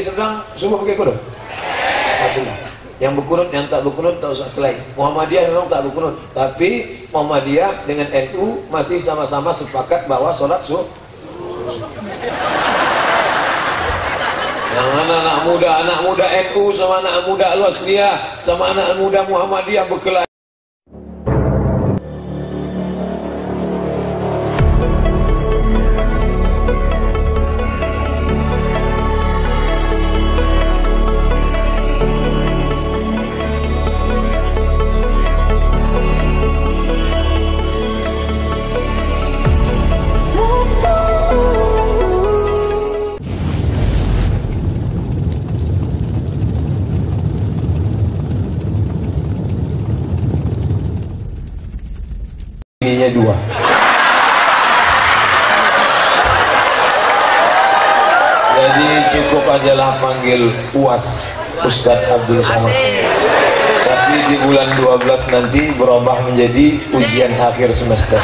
sedang subuh pakai kunut. Yang berkunut, yang tak berkunut tak usah kelain. Muhammadiyah memang tak berkunut, tapi Muhammadiyah dengan NU masih sama-sama sepakat bahwa sholat subuh. Yang anak muda NU sama anak muda Al-Wasliyah sama anak muda Muhammadiyah berkelahi. Ininya dua. Jadi cukup ajalah panggil UAS Ustadz Abdul Somad. Tapi di bulan 12 nanti berubah menjadi ujian akhir semester.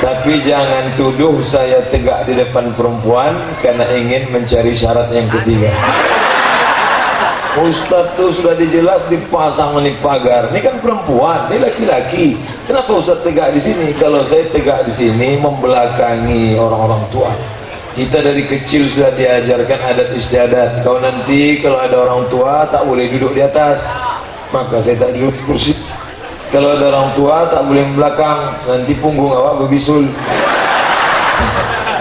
Tapi jangan tuduh saya tegak di depan perempuan karena ingin mencari syarat yang ketiga. Ustadz tuh sudah dijelas dipasang di pagar. Ini kan perempuan, ini laki-laki. Kenapa Ustadz tegak di sini? Kalau saya tegak di sini membelakangi orang-orang tua. Kita dari kecil sudah diajarkan adat istiadat. Kalau nanti kalau ada orang tua tak boleh duduk di atas, maka saya tak duduk di kursi. Kalau ada orang tua tak boleh belakang, nanti punggung awak berbisul.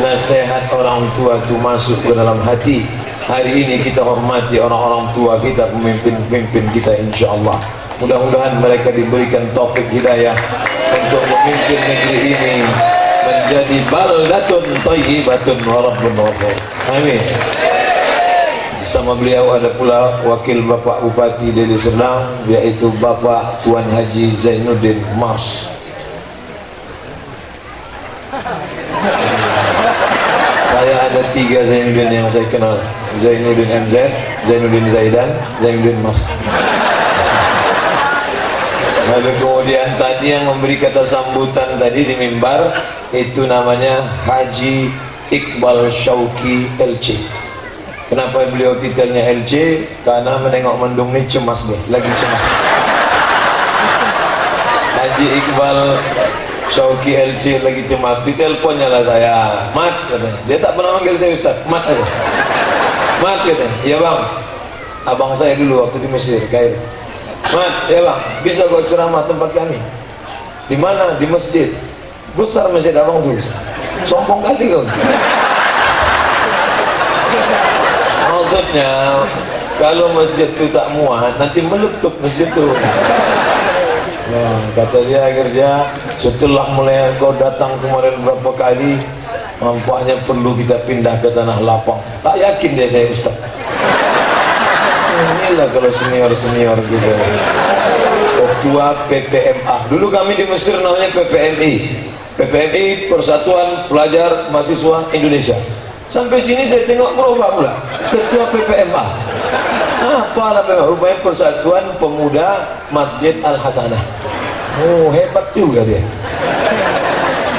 Nasihat orang tua itu masuk ke dalam hati. Hari ini kita hormati orang-orang tua kita, pemimpin-pemimpin kita, insyaallah. Mudah-mudahan mereka diberikan taufik hidayah untuk memimpin negeri ini menjadi baldatun thayyibatun wa rabbun ghafur. Amin. Bersama beliau ada pula wakil Bapak Bupati Deli Serdang, yaitu Bapak Tuan Haji Zainuddin Mars. Saya ada 3 Zainuddin yang saya kenal. Zainuddin MZ, Zainuddin Zaidan, Zainuddin Mas. Lalu kemudian tadi yang memberi kata sambutan tadi di mimbar itu namanya Haji Iqbal Syauqi LC. Kenapa beliau titelnya LC? Karena menengok mendung ini cemas deh, lagi cemas. Haji Iqbal Syauqi LC lagi cemas, diteleponnya lah saya. Mat katanya, dia tak pernah manggil saya Ustaz, Mat aja. Mat katanya, iya bang, abang saya dulu waktu di Mesir, Kairo. Mat, ya bang, bisa kau ceramah tempat kami? Di mana? Di masjid. Besar masjid abang tuh. Sombong kali kau. Maksudnya, kalau masjid itu tak muat, nanti meletup masjid itu. Nah, kata dia akhirnya setelah mulai kau datang kemarin berapa kali, nampaknya perlu kita pindah ke tanah lapang. Tak yakin dia saya Ustaz. Inilah kalau senior gitu. Ketua PPMA. Dulu kami di Mesir namanya PPMI. PPMI Persatuan Pelajar Mahasiswa Indonesia. Sampai sini saya tengok berubah pula. Ketua PPMA. Apa namanya? Rupanya Persatuan Pemuda Masjid Al-Hasanah. Oh, hebat juga dia.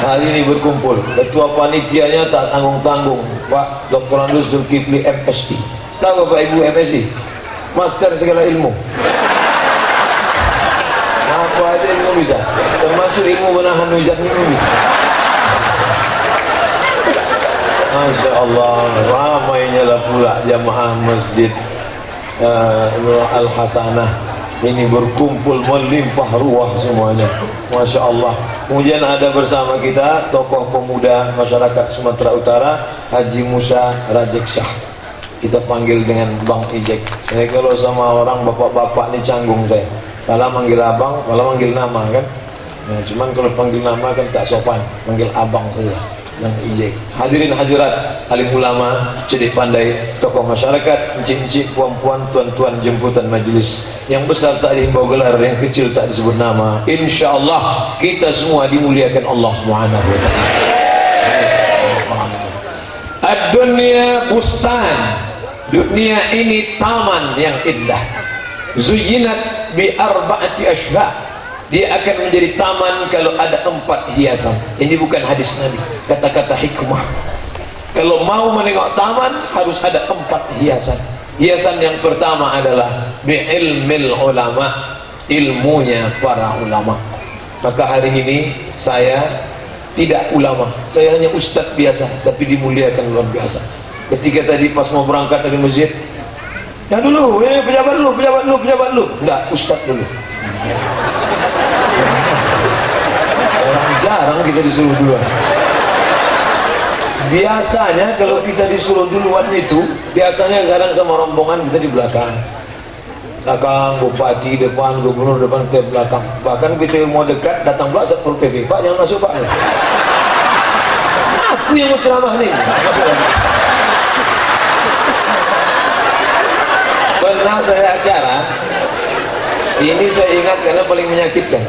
Hari ini berkumpul. Ketua panitianya tak tanggung-tanggung, Pak Dr. Andus Zulkifli MSc. Tahu Bapak Ibu MSc? Master segala ilmu. Apa aja ilmu bisa, termasuk ilmu menahan hujan ilmu bisa. Masya Allah, ramainya lah pula jamaah masjid Al-Hasanah ini berkumpul melimpah ruah semuanya. Masya Allah. Kemudian ada bersama kita tokoh pemuda masyarakat Sumatera Utara, Haji Musa Rajeksyah. Kita panggil dengan Bang Ijek. Saya kalau sama orang bapak-bapak ini canggung saya. Kalau manggil abang, kalau manggil nama kan. Nah, cuman kalau panggil nama kan tak sopan. Panggil abang saja. Bang Ijek. Hadirin hadirat, alim ulama, cerdik pandai, tokoh masyarakat, encik-encik, puan-puan, tuan-tuan jemputan majelis. Yang besar tak dihimbau gelar, yang kecil tak disebut nama. InsyaAllah kita semua dimuliakan Allah Subhanahu wa ta'ala. Ad-dunya bustan. Dunia ini taman yang indah. Zuyinat bi arba'ati ashba. Dia akan menjadi taman kalau ada 4 hiasan. Ini bukan hadis Nabi, kata-kata hikmah. Kalau mau menengok taman harus ada 4 hiasan. Hiasan yang pertama adalah bi'ilmil ulama, ilmunya para ulama. Maka hari ini saya tidak ulama, saya hanya ustadz biasa, tapi dimuliakan luar biasa. Ketika tadi pas mau berangkat dari masjid, ya dulu, ini pejabat lu, enggak, ustadz dulu. Orang jarang kita disuruh duluan. Biasanya kalau kita disuruh duluan itu, biasanya kadang sama rombongan kita di belakang. Bupati depan, gubernur depan, ke belakang. Bahkan kita mau dekat, datang pula Satpol PP, Pak jangan masuk Pak. Aku yang mau ceramah nih. Pernah saya acara, ini saya ingat karena paling menyakitkan.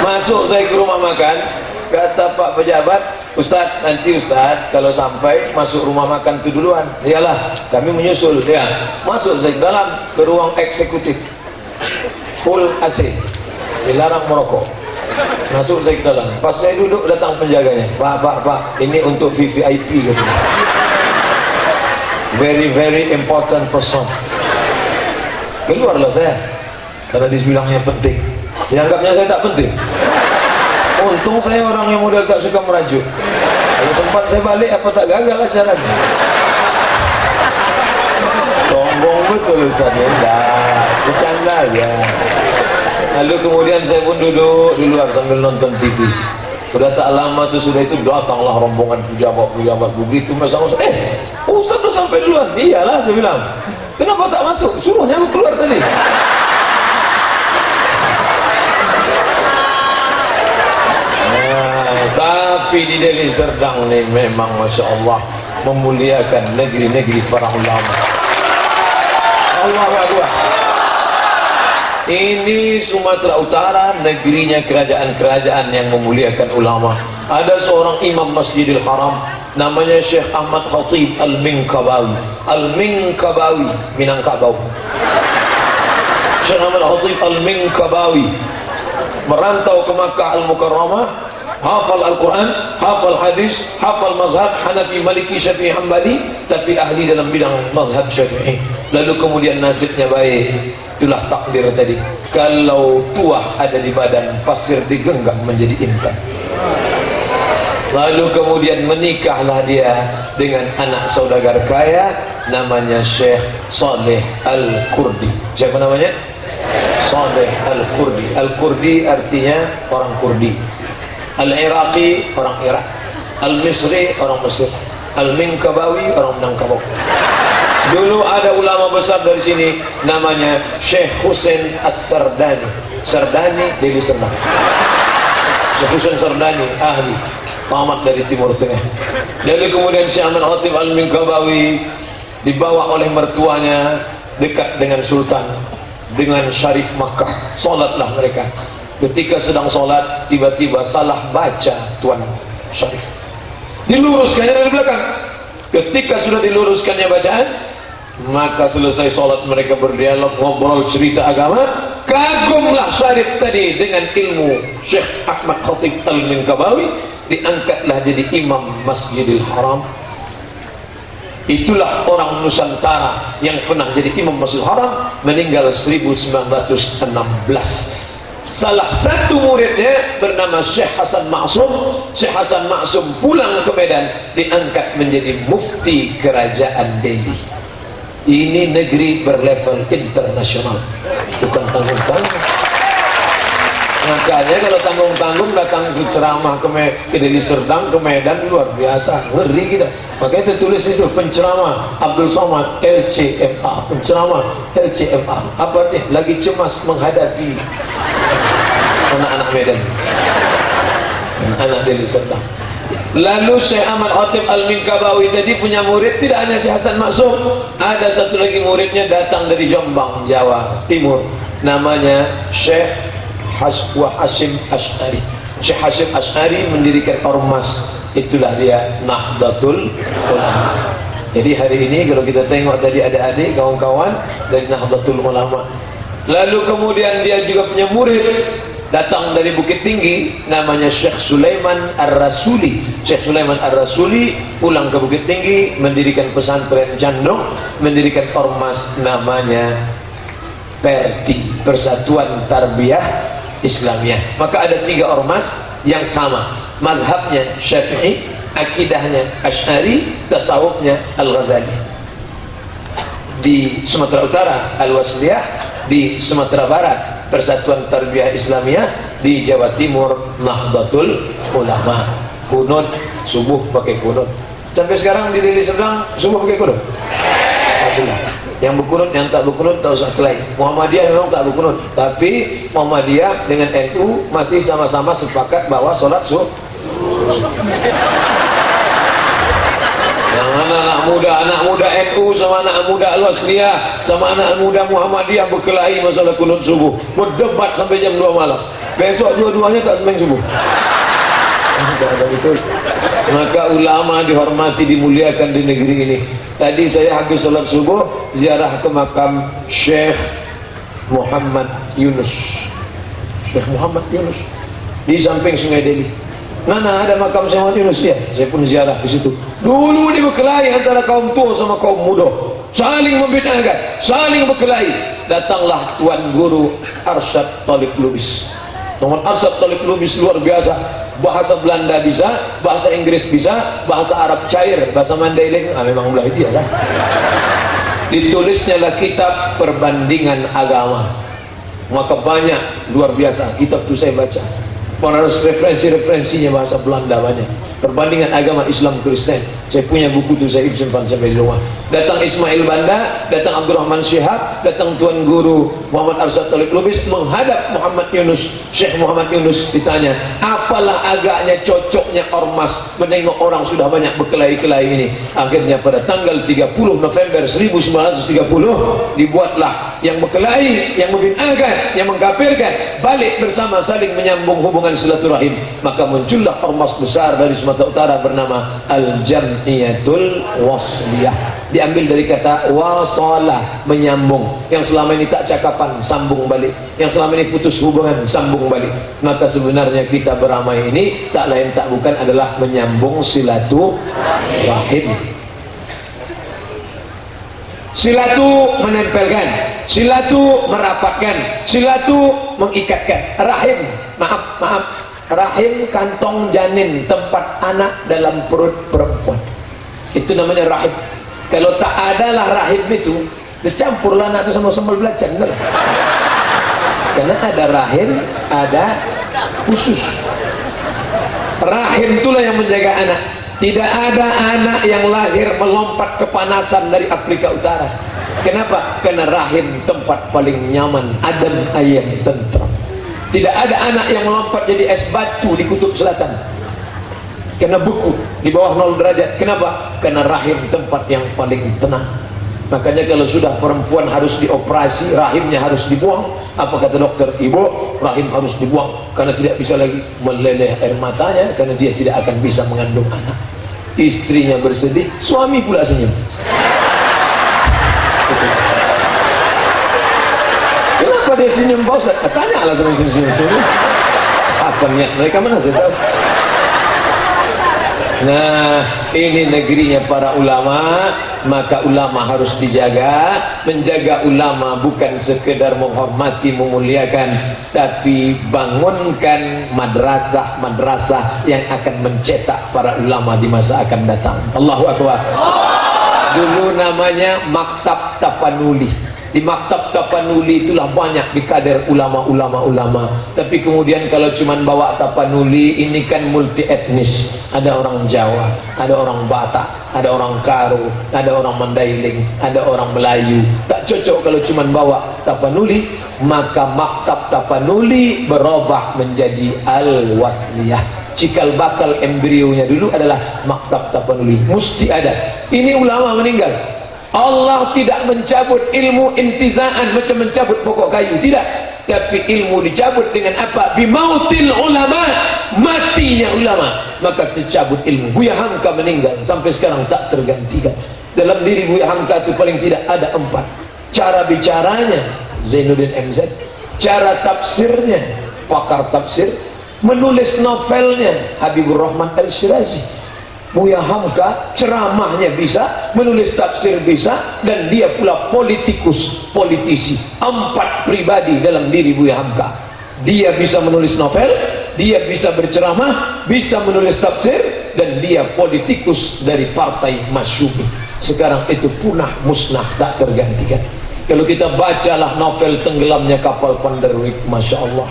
Masuk saya ke rumah makan, kata Pak pejabat, Ustadz, nanti Ustadz kalau sampai masuk rumah makan itu duluan. Iyalah, kami menyusul. Ya, masuk saya ke dalam, ke ruang eksekutif, full AC, dilarang merokok. Masuk saya ke dalam. Pas saya duduk, datang penjaganya. Pak, ini untuk VVIP gitu. Very important person. Keluarlah saya, karena dibilangnya penting. Dianggapnya saya tak penting. Untung saya orang yang model tak suka merajuk. Kalau sempat saya balik, apa tak gagal acaranya? Sombong betul Ustaznya. Enggak, bercanda aja. Lalu kemudian saya pun duduk di luar sambil nonton TV. Sudah tak lama sesudah itu datanglah rombongan pejabat begitu masa-masa. Ustaz tuh sampai duluan. Iyalah saya bilang. Kenapa tak masuk? Suruhnya aku keluar tadi. Tapi di Deli Serdang ini memang Masya Allah memuliakan negeri-negeri para ulama. Allahu Akbar. Ini Sumatera Utara, negerinya kerajaan-kerajaan yang memuliakan ulama. Ada seorang imam Masjidil Haram, namanya Syekh Ahmad Khatib Al-Minkabawi. Al-Minkabawi, Minangkabau. Syekh Ahmad Khatib Al-Minkabawi merantau ke Makkah Al-Mukarramah, hafal Al-Quran, hafal hadis, hafal mazhab Hanafi, Maliki, Syafi'i, Hambali, tapi ahli dalam bidang mazhab Syafi'i. Lalu kemudian nasibnya baik. Itulah takdir tadi. Kalau tuah ada di badan, pasir digenggam menjadi intan. Lalu kemudian menikahlah dia dengan anak saudagar kaya, namanya Syekh Saleh Al-Kurdi. Siapa namanya? Saleh Al-Kurdi. Al-Kurdi artinya orang Kurdi. Al-Iraqi orang Irak, Al-Misri orang Mesir, Al-Minkabawi orang Minangkabau. Dulu ada ulama besar dari sini namanya Syekh Husain As-Sardani. Sardani Deli Serdang. Syekh Husain Sardani ahli tamat dari Timur Tengah. Lalu kemudian Syekh Ahmad Khatib Al-Minkabawi dibawa oleh mertuanya dekat dengan Sultan, dengan Syarif Makkah. Salatlah mereka. Ketika sedang sholat, tiba-tiba salah baca Tuan Syarif. Diluruskannya dari belakang. Ketika sudah diluruskannya bacaan, maka selesai sholat mereka berdialog, ngobrol, cerita agama. Kagumlah Syarif tadi dengan ilmu Syekh Ahmad Khatib Al-Minkabawi. Diangkatlah jadi imam Masjidil Haram. Itulah orang Nusantara yang pernah jadi imam Masjidil Haram, meninggal 1916. Salah satu muridnya bernama Syekh Hasan Maksum. Syekh Hasan Maksum pulang ke Medan, diangkat menjadi mufti kerajaan Delhi. Ini negeri berlevel internasional, bukan tanggung-tanggung. Makanya kalau tanggung-tanggung datang ke ceramah ke Deli Serdang, ke Medan, luar biasa, ngeri kita. Makanya tertulis itu penceramah Abdul Somad LCMA, penceramah LCMA. Apa nih? Lagi cemas menghadapi anak-anak Medan, anak Deli Serdang. Lalu Syekh Ahmad Khatib Al-Minkabawi tadi punya murid, tidak hanya Syekh Hasan Maksum, ada satu lagi muridnya datang dari Jombang, Jawa Timur, namanya Syekh Hasyim Asy'ari. Syekh Hasyim Asy'ari mendirikan ormas, itulah dia Nahdlatul Ulama. Jadi hari ini kalau kita tengok tadi adik-adik kawan-kawan dari Nahdlatul Ulama. Lalu kemudian dia juga punya murid datang dari Bukit Tinggi, namanya Syekh Sulaiman Ar-Rasuli. Syekh Sulaiman Ar-Rasuli pulang ke Bukit Tinggi, mendirikan pesantren Jandong, mendirikan ormas namanya PERTI, Persatuan Tarbiyah Islamiyah. Maka ada 3 ormas yang sama, mazhabnya Syafi'i, akidahnya Asy'ari, tasawufnya Al-Ghazali. Di Sumatera Utara Al-Wasliyah, di Sumatera Barat Persatuan Tarbiyah Islamiyah, di Jawa Timur Nahdlatul Ulama. Kunut subuh pakai kunut. Sampai sekarang di Deli Serdang subuh pakai kunut. Yang berkunut, yang tak berkunut tak usah kelahi. Muhammadiyah memang tak berkunut, tapi Muhammadiyah dengan NU masih sama-sama sepakat bahwa sholat subuh. Yang anak muda NU sama anak muda Al-Wasliyah sama anak muda Muhammadiyah berkelahi masalah kunut subuh, berdebat sampai jam 2 malam. Besok dua-duanya tak sembahyang subuh. Betul. Maka ulama dihormati, dimuliakan di negeri ini. Tadi saya habis sholat subuh ziarah ke makam Syekh Muhammad Yunus. Syekh Muhammad Yunus di samping Sungai Deli. Mana ada makam Syekh Muhammad Yunus ya? Saya pun ziarah di situ. Dulu dia berkelahi antara kaum tua sama kaum muda, saling membid'ahkan, saling berkelahi. Datanglah Tuan Guru Arsyad Talib Lubis. Tuan Arsyad Talib Lubis luar biasa. Bahasa Belanda bisa, bahasa Inggris bisa, bahasa Arab cair, bahasa Mandailing memang belah dia lah. Ditulisnya lah kitab Perbandingan Agama. Maka banyak, luar biasa kitab itu saya baca. Harus referensinya bahasa Belanda banyak. Perbandingan agama Islam Kristen. Saya punya buku itu, saya simpan sampai di rumah. Datang Ismail Banda, datang Abdurrahman Syihab, datang Tuan Guru Muhammad Arsyad Talib Lubis menghadap Muhammad Yunus. Syekh Muhammad Yunus ditanya, apalah agaknya cocoknya ormas menengok orang sudah banyak berkelahi-kelahi ini. Akhirnya pada tanggal 30 November 1930 dibuatlah yang berkelahi, yang membid'ahkan, yang mengkafirkan balik bersama, saling menyambung hubungan silaturahim. Maka muncullah ormas besar dari Sumatera Utara bernama Al-Jam'iyatul Wasliyah. Diambil dari kata wasala, menyambung. Yang selama ini tak cakapan, sambung balik. Yang selama ini putus hubungan, sambung balik. Maka sebenarnya kita beramai ini tak lain tak bukan adalah menyambung silaturahim. Silatu menempelkan, silatu merapatkan, silatu mengikatkan. Rahim, maaf, rahim kantong janin, tempat anak dalam perut perempuan. Itu namanya rahim. Kalau tak adalah rahim itu, dicampurlah anak itu sama sambal belacan. Karena ada rahim, ada usus. Rahim itulah yang menjaga anak. Tidak ada anak yang lahir melompat kepanasan dari Afrika Utara. Kenapa? Karena rahim tempat paling nyaman, adem, ayem, tentram. Tidak ada anak yang melompat jadi es batu di kutub selatan. Karena beku di bawah 0 derajat. Kenapa? Karena rahim tempat yang paling tenang. Makanya kalau sudah perempuan harus dioperasi, rahimnya harus dibuang. Apa kata dokter? Ibu, rahim harus dibuang karena tidak bisa lagi meleleh air matanya, karena dia tidak akan bisa mengandung anak. Istrinya bersedih, suami pula senyum. Kenapa dia senyum, Pak Ustaz? Tanyalah sama senyum-senyum. Apa niat mereka, mana saya tahu. Nah, ini negerinya para ulama. Maka ulama harus dijaga. Menjaga ulama bukan sekedar menghormati, memuliakan, tapi bangunkan madrasah-madrasah yang akan mencetak para ulama di masa akan datang. Allahu Akbar. Dulu namanya Maktab Tapanuli. Di Maktab Tapanuli itulah banyak dikader ulama-ulama. Tapi kemudian kalau cuma bawa Tapanuli, ini kan multi etnis. Ada orang Jawa, ada orang Batak, ada orang Karo, ada orang Mandailing, ada orang Melayu. Tak cocok kalau cuma bawa Tapanuli. Maka Maktab Tapanuli berubah menjadi Al-Wasliyah. Cikal bakal embrionya dulu adalah Maktab Tapanuli. Mesti ada. Ini ulama meninggal. Allah tidak mencabut ilmu intizaan macam mencabut pokok kayu, tidak. Tapi ilmu dicabut dengan apa? Bimautil ulama, matinya ulama. Maka tercabut ilmu. Buya Hamka meninggal, sampai sekarang tak tergantikan. Dalam diri Buya Hamka itu paling tidak ada 4. Cara bicaranya Zainuddin MZ, cara tafsirnya pakar tafsir, menulis novelnya Habibur Rahman Al-Shirazi. Buya Hamka ceramahnya bisa, menulis tafsir bisa, dan dia pula politisi. 4 pribadi dalam diri Buya Hamka. Dia bisa menulis novel, dia bisa berceramah, bisa menulis tafsir, dan dia politikus dari partai Masyumi. Sekarang itu punah musnah, tak tergantikan. Kalau kita bacalah novel Tenggelamnya Kapal Panderwick, Masya Allah,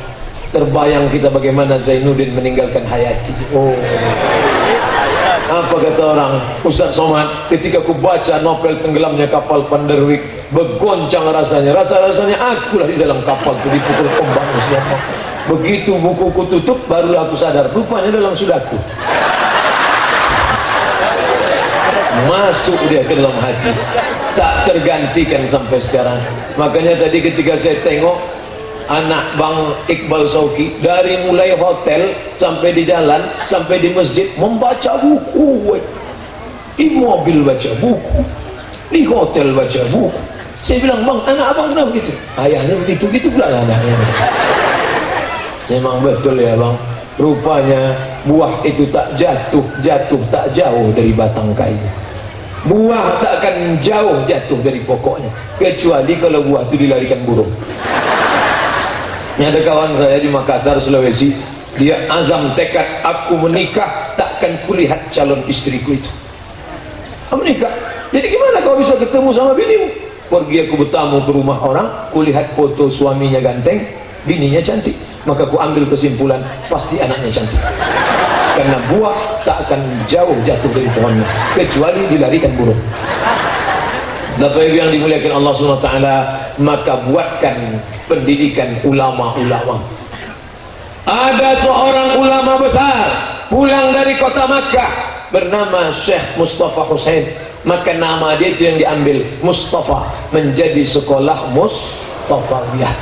terbayang kita bagaimana Zainuddin meninggalkan Hayati. Oh, apa kata orang Ustaz Somad, ketika aku baca novel Tenggelamnya Kapal Panderwick, bergoncang rasanya, rasanya akulah di dalam kapal itu dipukul ombak siapa. Begitu bukuku tutup, baru aku sadar rupanya dalam sudahku. Masuk dia ke dalam hati, tak tergantikan sampai sekarang. Makanya tadi ketika saya tengok anak Bang Iqbal Sauki, dari mulai hotel sampai di jalan sampai di masjid membaca buku, di mobil baca buku, di hotel baca buku. Saya bilang, Bang, anak abang kenapa begitu? Ayahnya begitu pula anaknya. Memang betul ya Bang, rupanya buah itu tak jatuh tak jauh dari batang kayu. Buah tak akan jauh jatuh dari pokoknya, kecuali kalau buah itu dilarikan burung. Ini ada kawan saya di Makassar, Sulawesi, dia azam tekad, aku menikah takkan kulihat calon istriku itu. Menikah, jadi gimana kau bisa ketemu sama binimu? Pergi aku bertamu ke rumah orang, kulihat foto suaminya ganteng, bininya cantik, maka aku ambil kesimpulan pasti anaknya cantik. Karena buah tak akan jauh jatuh dari pohonnya, kecuali dilarikan burung. Bapak Ibu yang dimuliakan Allah SWT, maka buatkan pendidikan ulama-ulama. Ada seorang ulama besar pulang dari kota Makkah bernama Syekh Mustafa Hussein, maka nama dia itu yang diambil, Mustafa, menjadi sekolah Mustafawiyah,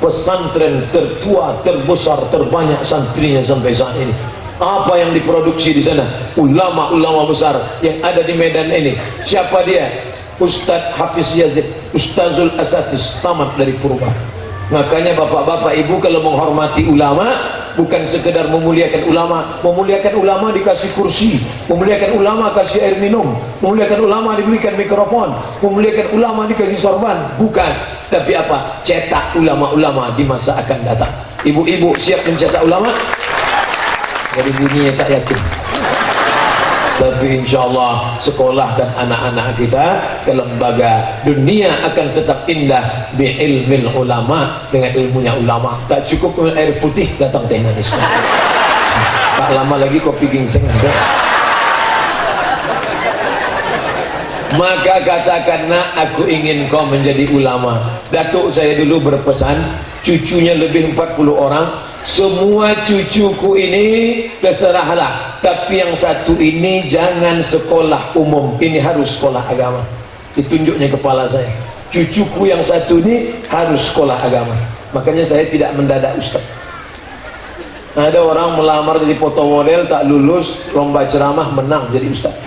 pesantren tertua, terbesar, terbanyak santrinya sampai saat ini. Apa yang diproduksi di sana? Ulama-ulama besar yang ada di Medan ini. Siapa dia? Ustadz Hafiz Yazid, Ustazul Asatis, tamat dari Purba. Makanya bapak-bapak ibu kalau menghormati ulama, bukan sekedar memuliakan ulama dikasih kursi, memuliakan ulama kasih air minum, memuliakan ulama diberikan mikrofon, memuliakan ulama dikasih sorban, bukan. Tapi apa? Cetak ulama-ulama di masa akan datang. Ibu-ibu siap mencetak ulama? Dari bunyinya tak yakin. Tapi insya Allah sekolah dan anak-anak kita ke lembaga dunia akan tetap indah bi ilmil ulama, dengan ilmunya ulama. Tak cukup dengan air putih, datang teh manis. Tak lama lagi kopi ginseng ada. Maka katakanlah, aku ingin kau menjadi ulama. Datuk saya dulu berpesan, cucunya lebih 40 orang. Semua cucuku ini terserahlah, tapi yang satu ini jangan sekolah umum, ini harus sekolah agama. Ditunjuknya kepala saya, cucuku yang satu ini harus sekolah agama. Makanya saya tidak mendadak ustaz. Ada orang melamar jadi foto model, tak lulus lomba ceramah, menang jadi ustaz.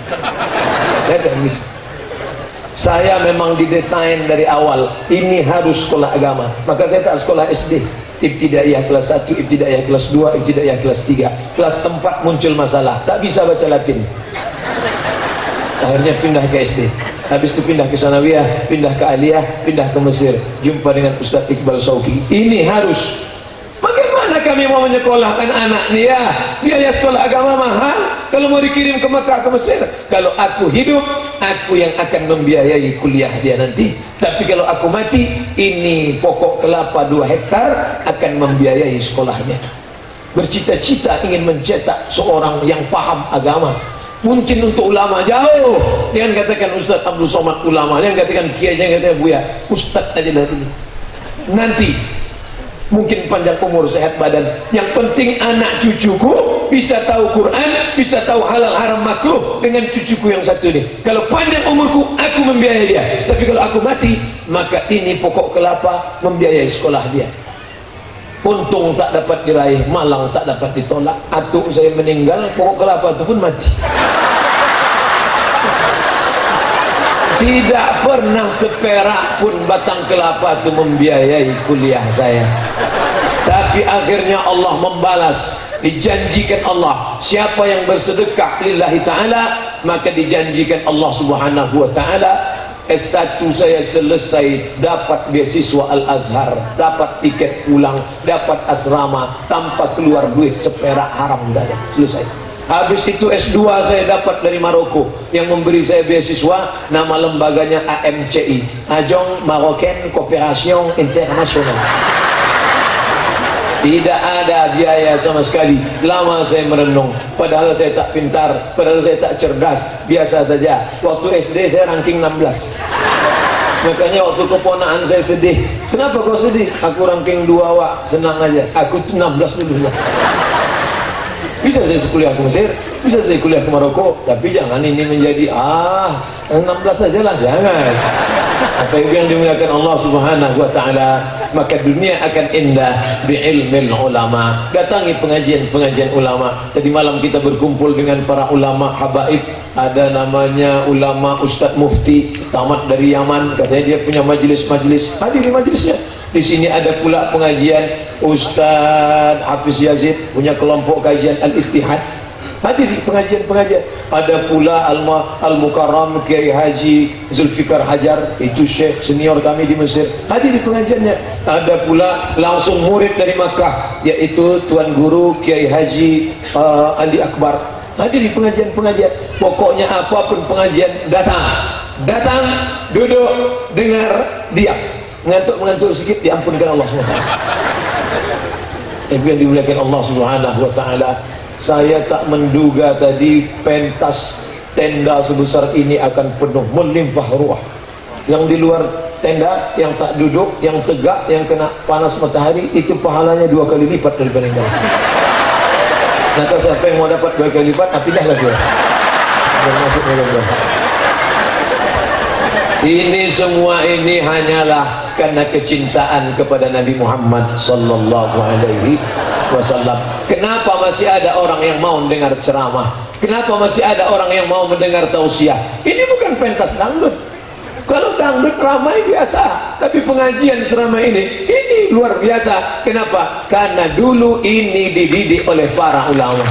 Gitu. Saya memang didesain dari awal, ini harus sekolah agama. Maka saya tak sekolah SD, Ibtidaiyah kelas 1, Ibtidaiyah kelas 2, Ibtidaiyah kelas 3. Kelas 4 muncul masalah, tak bisa baca Latin. Akhirnya pindah ke SD. Habis itu pindah ke Sanawiyah, pindah ke Aliyah, pindah ke Mesir. Jumpa dengan Ustaz Iqbal Sauki. Ini harus. Bagaimana kami mau menyekolahkan anak dia? Biaya sekolah agama mahal. Kalau mau dikirim ke Mekah, ke Mesir. Kalau aku hidup, aku yang akan membiayai kuliah dia nanti. Tapi kalau aku mati, ini pokok kelapa 2 hektar akan membiayai sekolahnya. Bercita-cita ingin mencetak seorang yang paham agama. Mungkin untuk ulama jauh. Jangan katakan Ustaz Abdul Somad ulama, jangan katakan kiai, jangan katakan buya. Ustaz aja lah dulu. Nanti mungkin panjang umur, sehat badan. Yang penting anak cucuku bisa tahu Quran, bisa tahu halal haram makruh dengan cucuku yang satu ini. Kalau panjang umurku, aku membiayai dia. Tapi kalau aku mati, maka ini pokok kelapa membiayai sekolah dia. Untung tak dapat diraih, malang tak dapat ditolak. Atuk saya meninggal, pokok kelapa itu pun mati. Tidak pernah seperak pun batang kelapa itu membiayai kuliah saya. Tapi akhirnya Allah membalas. Dijanjikan Allah, siapa yang bersedekah lillahi ta'ala, maka dijanjikan Allah subhanahu wa ta'ala, S1 saya selesai, dapat beasiswa Al-Azhar, dapat tiket pulang, dapat asrama tanpa keluar duit seperak haram, tidak ada, selesai. Habis itu S2 saya dapat dari Maroko, yang memberi saya beasiswa, nama lembaganya AMCI, Agence Marocaine Coopération Internationale. Tidak ada biaya sama sekali. Lama saya merenung, padahal saya tak pintar, padahal saya tak cerdas, biasa saja. Waktu SD saya ranking 16. Makanya waktu keponakan saya sedih. Kenapa kau sedih? Aku ranking 2 wak, senang aja. Aku 16 dulu lah. Bisa saya kuliah ke Mesir, bisa saya kuliah ke Maroko, tapi jangan ini menjadi 16 saja lah, jangan. Apa yang dimuliakan Allah subhanahu wa ta'ala, maka dunia akan indah bi'ilmil ulama. Datangi pengajian-pengajian ulama. Tadi malam kita berkumpul dengan para ulama habaib. Ada namanya ulama Ustadz Mufti, tamat dari Yaman, katanya dia punya majelis-majelis, hadir di majelisnya. Di sini ada pula pengajian Ustadz Hafiz Yazid, punya kelompok kajian Al-Ittihad, hadir di pengajian-pengajian. Ada pula Al-Mukarram Kiai Haji Zulfikar Hajar, itu syekh senior kami di Mesir, hadir di pengajiannya. Ada pula langsung murid dari Makkah, yaitu Tuan Guru Kiai Haji Ali Akbar, hadir di pengajian-pengajian. Pokoknya apapun pengajian, datang, duduk, dengar, diam. Mengantuk sedikit, diampunkan Allah SWT. Itu yang dimuliakan Allah Subhanahu wa ta'ala. Saya tak menduga tadi pentas tenda sebesar ini akan penuh, melimpah ruah. Yang di luar tenda, yang tak duduk, yang tegak, yang kena panas matahari, itu pahalanya 2 kali lipat daripada yang dalam. Maka siapa yang mau dapat 2 kali lipat, pindahlah dia. Jangan masuk dalam. Ini semua ini hanyalah karena kecintaan kepada Nabi Muhammad sallallahu alaihi wasallam. Kenapa masih ada orang yang mau mendengar ceramah? Kenapa masih ada orang yang mau mendengar tausiah? Ini bukan pentas dangdut. Kalau dangdut ramai biasa, tapi pengajian ceramah ini luar biasa. Kenapa? Karena dulu ini dididik oleh para ulama.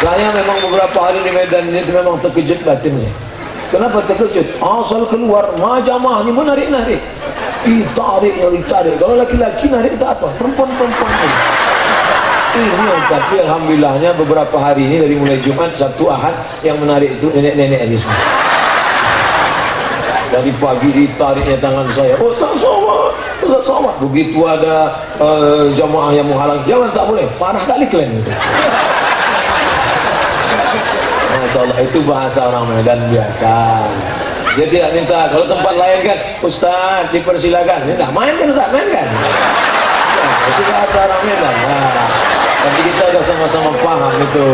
Saya memang beberapa hari di Medan ini memang terkejut batinnya. Kenapa terkejut? Asal keluar majamah ni menarik-narik. Ditarik. Kalau laki-laki narik tak apa, perempuan-perempuan ini. Tapi alhamdulillahnya beberapa hari ini dari mulai Jumat, Sabtu, Ahad, yang menarik itu nenek-nenek aja semua. Dari pagi ditariknya tangan saya. Oh, tak somad. Begitu ada jamaah yang menghalang, jangan, tak boleh. Parah kali kalian itu. Masya Allah, itu bahasa orang Medan biasa. Dia tidak minta, kalau tempat lain kan, Ustaz dipersilakan, minta mainkan Ustaz, mainkan. Nah, itu bahasa orang Medan. Nah, tapi kita sudah sama-sama paham itu.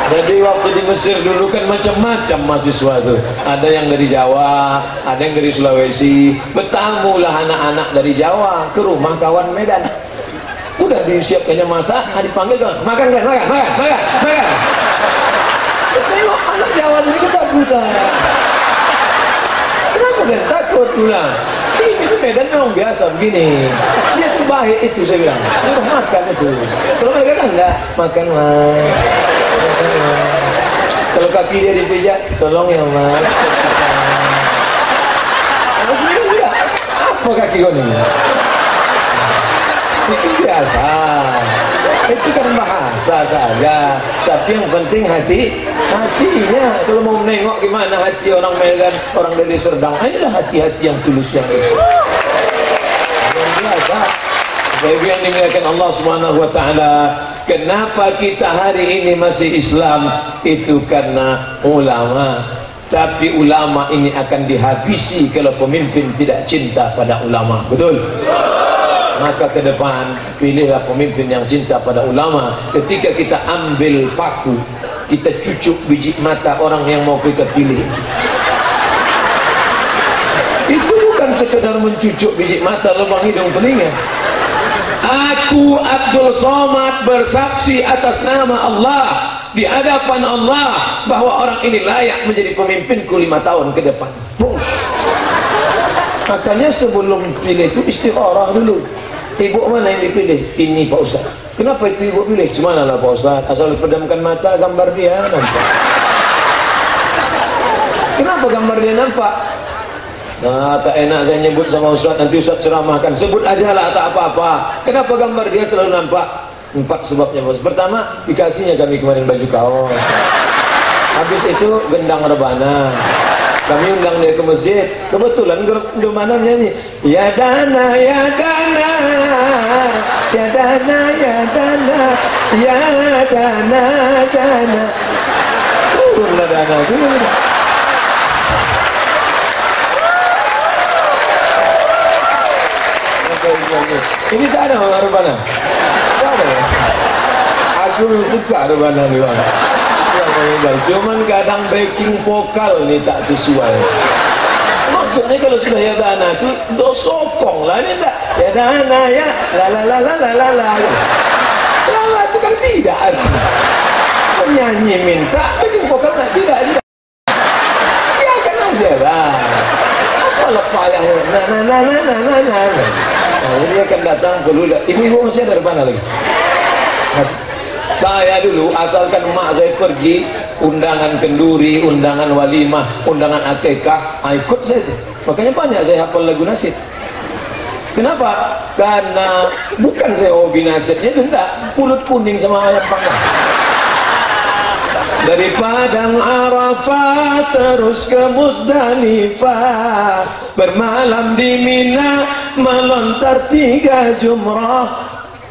Jadi waktu di Mesir dulu kan macam-macam mahasiswa itu. Ada yang dari Jawa, ada yang dari Sulawesi. Bertamulah anak-anak dari Jawa ke rumah kawan Medan. Udah disiapkannya masak, dipanggil kan, makan. Tengok anak Jawa ini ketakutan. Kenapa dia takut pulang? Ini Medan memang biasa begini. Dia tuh baik itu, saya bilang. Udah makan itu. Kalau mereka kan enggak, makan mas. Kalau kaki dia dipijat, tolong ya mas. Mas ini enggak. Apa kaki kau ini? Itu biasa. Itu kan bahasa saja, tapi yang penting hatinya. Kalau mau menengok gimana hati orang Medan, orang dari Serdang, inilah hati-hati yang tulus, yang ikhlas. Yang biasa. Baik yang dimuliakan Allah Subhanahu wa taala, kenapa kita hari ini masih Islam? Itu karena ulama. Tapi ulama ini akan dihabisi kalau pemimpin tidak cinta pada ulama. Betul? Maka ke depan pilihlah pemimpin yang cinta pada ulama. Ketika kita ambil paku, kita cucuk biji mata orang yang mau kita pilih. Itu bukan sekedar mencucuk biji mata lubang hidung telinga. Aku Abdul Somad bersaksi atas nama Allah di hadapan Allah bahwa orang ini layak menjadi pemimpinku 5 tahun ke depan. Makanya sebelum pilih itu istikharah dulu. Ibu mana yang dipilih? Ini Pak Ustaz. Kenapa itu ibu pilih? Cuma lah Pak Ustaz, asal pedamkan mata gambar dia nampak. Kenapa gambar dia nampak? Nah, tak enak saya nyebut sama Ustaz, nanti Ustaz ceramahkan. Sebut aja lah, tak apa-apa. Kenapa gambar dia selalu nampak? 4 sebabnya bos. Pertama, dikasihnya kami kemarin baju kaos. Habis itu gendang rebana. Kami undang dia ke masjid. Kebetulan rebana nyanyi. Ya dana, ya dana, ya dana, ya dana, ya dana, dana. Turunlah dana, turun. Ini tak ada orang rebana. Tak ada ya. Aku suka rebana ni bang. Cuman kadang backing vokal ni tak sesuai. Maksudnya kalau sudah ya dana tu do sokong lah ni tak. Ya dana ya la la la la la la la. La la tu kan tidak ada. Penyanyi minta backing vokal nak tidak. Biarkan aja lah. Apa lepayahnya? Na na na na na na na. Nah, ini akan datang perlu. Ibu-ibu masih ada rebana lagi. Saya dulu asalkan emak saya pergi undangan kenduri, undangan walimah, undangan akikah, ikut saya itu. Makanya banyak saya hafal lagu nasyid. Kenapa? Karena bukan saya hobi nasyidnya itu enggak, pulut kuning sama ayam panggang. Dari Padang Arafah terus ke Musdalifah, bermalam di Mina, melontar 3 jumrah.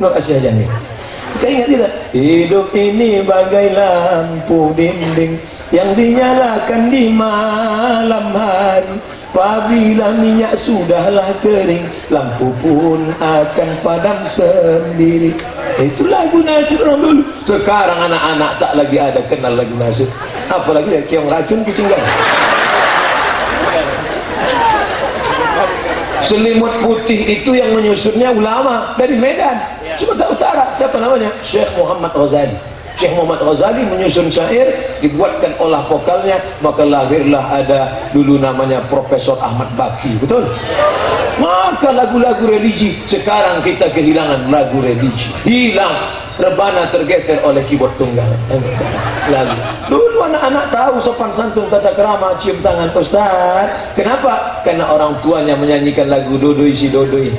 Nur Asia Jami. Kita ingat tidak? Hidup ini bagai lampu dinding yang dinyalakan di malam hari. Apabila minyak sudahlah kering, lampu pun akan padam sendiri. Itu lagu nasyid orang dulu. Sekarang anak-anak tak lagi ada kenal lagu nasyid. Apalagi ya Kiong Racun Kicinggan. Selimut putih itu yang menyusunnya ulama dari Medan, Sumatera Utara. Siapa namanya? Syekh Muhammad Ghazali. Syekh Muhammad Ghazali menyusun syair, dibuatkan olah vokalnya, maka lahirlah ada dulu namanya Profesor Ahmad Baki, betul? Maka lagu-lagu religi, sekarang kita kehilangan lagu religi, hilang, rebana tergeser oleh keyboard tunggal. Lalu dulu anak-anak tahu sopan santun tata krama, cium tangan Ustaz. Kenapa? Karena orang tuanya menyanyikan lagu dodoi si dodoi,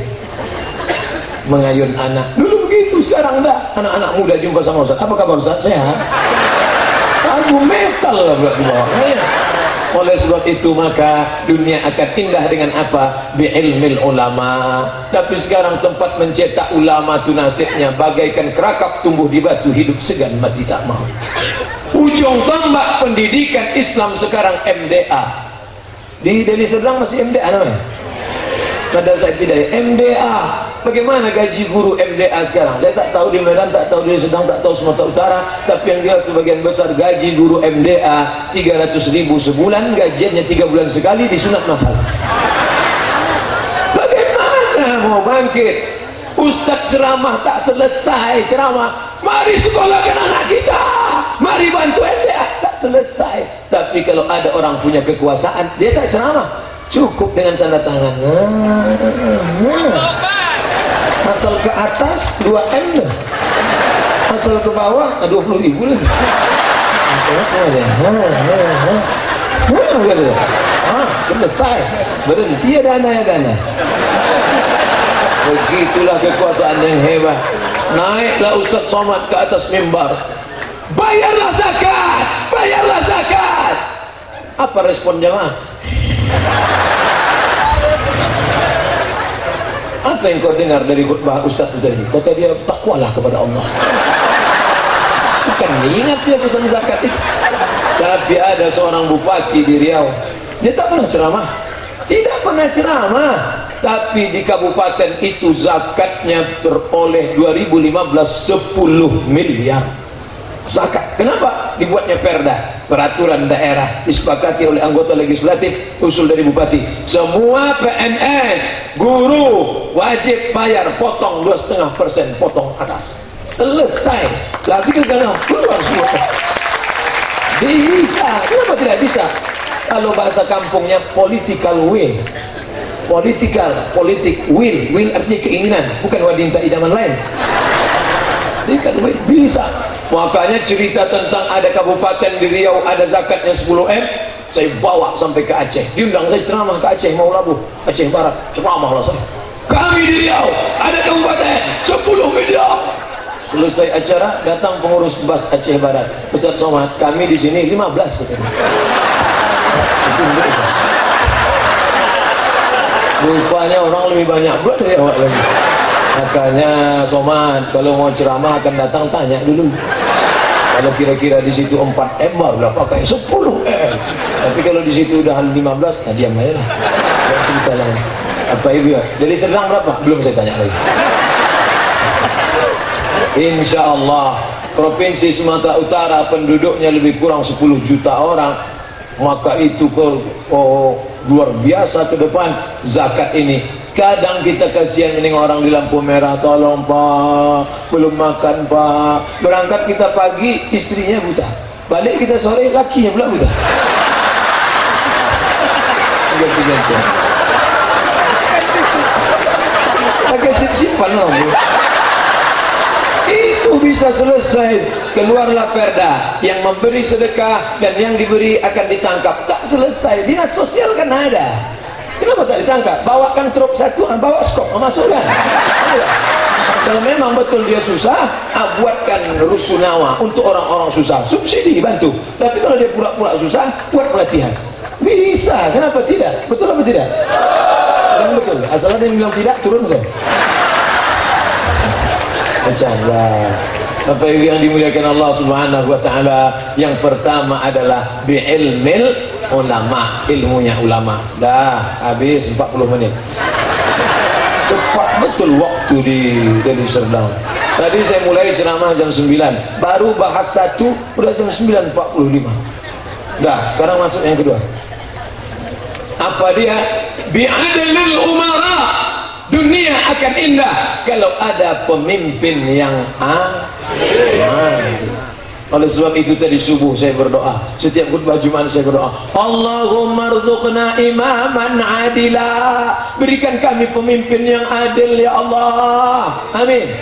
mengayun anak. Dulu begitu, sekarang enggak. Anak-anak muda jumpa sama Ustaz, apa kabar Ustaz? Sehat? Lagu metal lah berarti bawahnya. Oleh sebab itu maka dunia akan indah dengan apa? Bi'ilmil ulama. Tapi sekarang tempat mencetak ulama itu nasibnya bagaikan kerakap tumbuh di batu, hidup segan mati tak mau. Ujung tombak pendidikan Islam sekarang MDA. Di Deli Serdang masih MDA namanya? Pada saat tidak MDA. Bagaimana gaji guru MDA sekarang? Saya tak tahu di Medan, tak tahu di Sedang, tak tahu Sumatera Utara. Tapi yang jelas sebagian besar gaji guru MDA 300.000 sebulan, gajiannya 3 bulan sekali, disunat masal. Bagaimana mau bangkit? Ustaz ceramah tak selesai ceramah. Mari sekolahkan anak kita, mari bantu MDA, tak selesai. Tapi kalau ada orang punya kekuasaan, dia tak ceramah, cukup dengan tanda tangan. Asal ke atas 2M, asal ke bawah 20.000 lagi. Selesai, berhenti ya dana ya dana. Begitulah kekuasaan yang hebat. Naiklah Ustaz Somad ke atas mimbar, bayarlah zakat, bayarlah zakat. Apa respon jemaah? Apa yang kau dengar dari khutbah Ustaz tadi? Kata dia, takwalah kepada Allah. Bukan ingat dia pesan zakat itu. Tapi ada seorang bupati di Riau, dia tak pernah ceramah, tidak pernah ceramah. Tapi di kabupaten itu zakatnya beroleh 2015 10 miliar zakat. Kenapa? Dibuatnya perda, peraturan daerah, disepakati oleh anggota legislatif, usul dari bupati. Semua PNS, guru wajib bayar, potong 2,5%, potong atas. Selesai. Lagi ke dalam keluar semua. Bisa. Kenapa tidak bisa? Kalau bahasa kampungnya political will. politik, will artinya keinginan, bukan wadinta idaman lain. Bisa. Makanya cerita tentang ada kabupaten di Riau ada zakatnya 10M, saya bawa sampai ke Aceh. Diundang saya ceramah ke Aceh, mau Labuh, Aceh Barat, ceramah lah saya. Kami di Riau ada kabupaten 10 miliar. Selesai acara datang pengurus BAS Aceh Barat, Ustaz Somad, kami di sini 15 katanya. Rupanya orang lebih banyak buat dari awak lagi. Makanya Somad kalau mau ceramah akan datang tanya dulu. Kalau kira-kira di situ 4M barulah pakai 10M. Tapi kalau di situ udah 15, nah diam aja lah. Jangan cerita lagi. Apa ibu ya? Dari Serdang berapa? Belum saya tanya lagi. Insya Allah Provinsi Sumatera Utara penduduknya lebih kurang 10 juta orang. Maka itu luar biasa ke depan zakat ini. Kadang kita kasihan ini orang di lampu merah, tolong Pak, belum makan Pak. Berangkat kita pagi, istrinya buta. Balik kita sore, lakinya pula buta. Ganti-ganti. Pakai sip-sipan lah. Itu bisa selesai. Keluarlah perda, yang memberi sedekah dan yang diberi akan ditangkap. Tak selesai. Dinas sosial kan ada. Kenapa tak ditangkap? Bawakan truk satu, bawa skop, masukkan. Kalau memang betul dia susah, buatkan rusunawa untuk orang-orang susah. Subsidi, bantu. Tapi kalau dia pura-pura susah, buat pelatihan. Bisa, kenapa tidak? Betul apa tidak? Dan betul. Asal ada yang bilang tidak, turun saya. Bercanda. Apa yang dimuliakan Allah Subhanahu wa taala, yang pertama adalah bi'ilmil ulama, ilmunya ulama. Dah habis 40 menit. Cepat betul waktu di Serdang. Tadi saya mulai ceramah jam 9, baru bahas satu udah jam 9.45. Dah, sekarang masuk yang kedua. Apa dia? Bi'adlil umara. Dunia akan indah kalau ada pemimpin yang adil. Oleh sebab itu tadi subuh saya berdoa, setiap khutbah Jumat saya berdoa, Allahumma rzuqna imaman adila, berikan kami pemimpin yang adil ya Allah. Amin.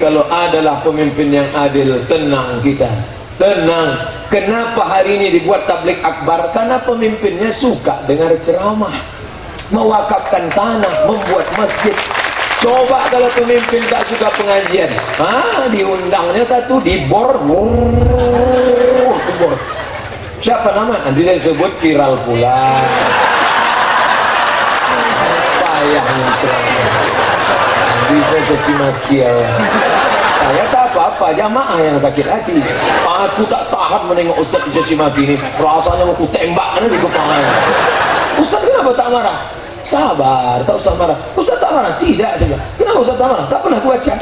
Kalau adalah pemimpin yang adil, tenang kita, tenang. Kenapa hari ini dibuat tablik akbar? Karena pemimpinnya suka dengar ceramah, mewakafkan tanah, membuat masjid. Coba kalau pemimpin tak suka pengajian, diundangnya satu di bor. Siapa nama? Nanti saya sebut viral pula. Payah ceramah. Bisa caci maki ya. Saya tak apa-apa, jamaah yang sakit hati. Aku tak tahan menengok Ustaz caci maki ini. Rasanya mau ku tembak di kepalanya. Ustaz kenapa tak marah? Sabar, tak usah marah. Ustaz tak marah? Tidak saja. Kenapa Ustaz tak marah? Tak pernah aku baca.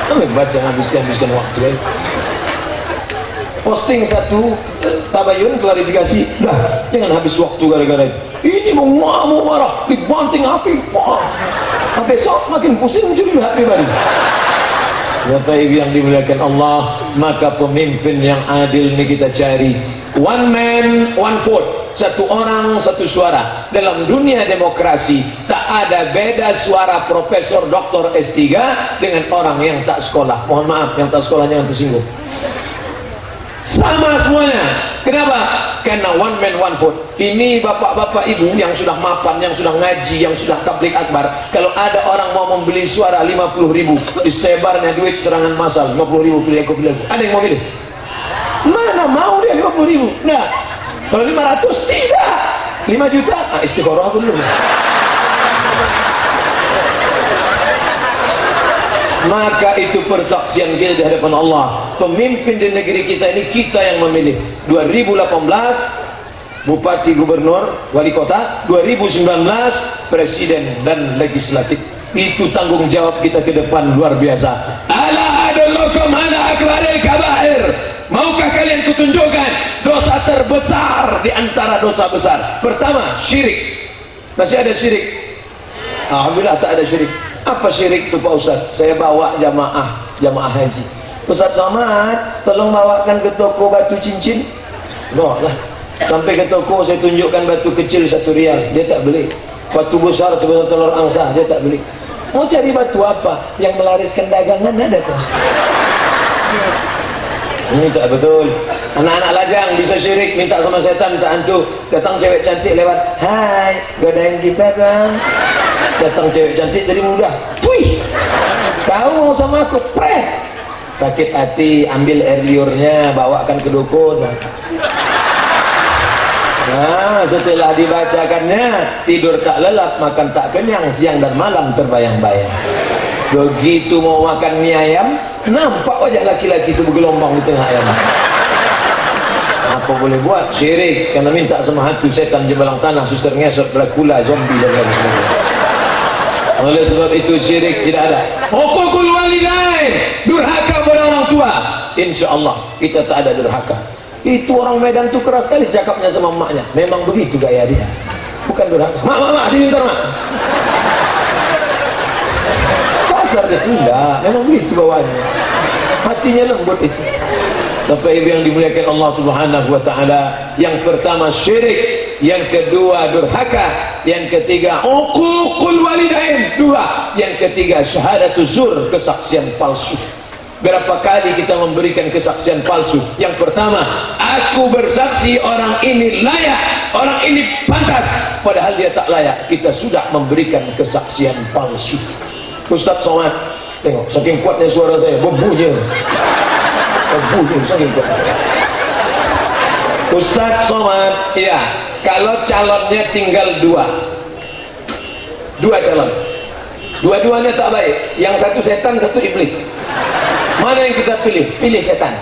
Kami baca habiskan waktu ya. Posting satu tabayun klarifikasi, dah jangan habis waktu gara-gara ini mau marah, dibanting api. Besok makin pusing mencuri HP baru. Bapak Ibu yang dimuliakan Allah, maka pemimpin yang adil ini kita cari. One man, one vote. Satu orang, satu suara. Dalam dunia demokrasi, tak ada beda suara profesor, doktor, S3 dengan orang yang tak sekolah. Mohon maaf, yang tak sekolah jangan tersinggung. Sama semuanya. Kenapa? Karena one man, one vote. Ini bapak-bapak ibu yang sudah mapan, yang sudah ngaji, yang sudah tablik akbar. Kalau ada orang mau membeli suara 50.000, disebarnya duit serangan massal 50.000, pilih aku. Ada yang mau pilih? Mana mau dia 50.000? Nah, kalau 500 tidak. 5 juta, istiqoroh aku dulu. Maka itu persaksian kita di hadapan Allah. Pemimpin di negeri kita ini kita yang memilih. 2018 Bupati, Gubernur, Wali Kota. 2019 Presiden dan Legislatif. Itu tanggung jawab kita ke depan luar biasa. Ala adullukum ala akbaril kabair. Maukah kalian kutunjukkan dosa terbesar di antara dosa besar? Pertama, syirik. Masih ada syirik? Alhamdulillah tak ada syirik. Apa syirik itu Pak Ustaz? Saya bawa jamaah haji. Ustaz Somad, tolong bawakan ke toko batu cincin. Bawa lah. Sampai ke toko saya tunjukkan batu kecil 1 rial, dia tak beli. Batu besar sebesar telur angsa, dia tak beli. Mau cari batu apa? Yang melariskan dagangan ada kok. Ini tak betul. Anak-anak lajang bisa syirik, minta sama setan, minta hantu. Datang cewek cantik lewat, hai, godain kita kan. Datang cewek cantik jadi mudah, wih, kau mau sama aku, preh. Sakit hati, ambil air liurnya, bawakan ke dukun. Nah, setelah dibacakannya, tidur tak lelap, makan tak kenyang, siang dan malam terbayang-bayang. Begitu mau makan mie ayam, nampak wajah laki-laki itu bergelombang di tengah ayam. Apa boleh buat? Syirik, karena minta sama hantu, setan, jembalang tanah, suster ngesot, Dracula, zombie dan lain sebagainya. Oleh sebab itu syirik tidak ada. Uququl walidain, durhaka pada orang tua. Insya Allah kita tak ada durhaka. Itu orang Medan tuh keras sekali cakapnya sama emaknya. Memang begitu gaya dia. Bukan durhaka. Mak, sini ntar mak. Kasar dia. Enggak, memang begitu bawaannya. Hatinya lembut itu. Bapak Ibu yang dimuliakan Allah Subhanahu wa taala, yang pertama syirik, yang kedua durhaka, yang ketiga uququl walidain, dua, yang ketiga syahadatuz zur, kesaksian palsu. Berapa kali kita memberikan kesaksian palsu? Yang pertama, aku bersaksi orang ini layak, orang ini pantas, padahal dia tak layak. Kita sudah memberikan kesaksian palsu. Ustaz Somad, tengok, saking kuatnya suara saya, bebunya saking kuat. Ustaz Somad, ya, kalau calonnya tinggal dua calon, dua-duanya tak baik, yang satu setan, satu iblis, mana yang kita pilih? Pilih setan.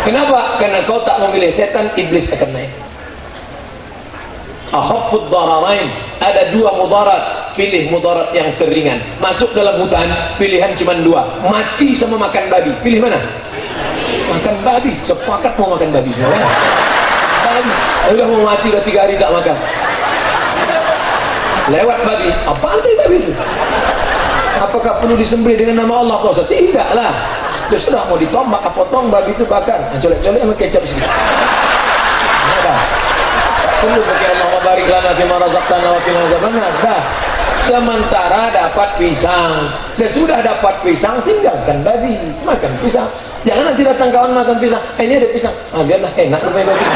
Kenapa? Karena kau tak memilih setan, iblis akan naik. Akhafud dararain, ada dua mudarat, pilih mudarat yang teringan. Masuk dalam hutan, pilihan cuma dua, mati sama makan babi. Pilih mana? Makan babi. Sepakat mau makan babi semua. Babi. Udah mau mati, udah 3 hari tak makan. Lewat babi. Apaan itu babi itu? Apakah perlu disembelih dengan nama Allah? Kau tidaklah. Dia sudah mau ditombak, potong babi itu bakar, colek-colek sama kecap sedikit. Ada. Perlu bagi Allah barik lana fima razaqtana wa qina adzabannar. Dah. Sementara dapat pisang. Sesudah dapat pisang, tinggalkan babi, makan pisang. Jangan nanti datang kawan makan pisang, ini ada pisang. Biarlah enak lumayan babi.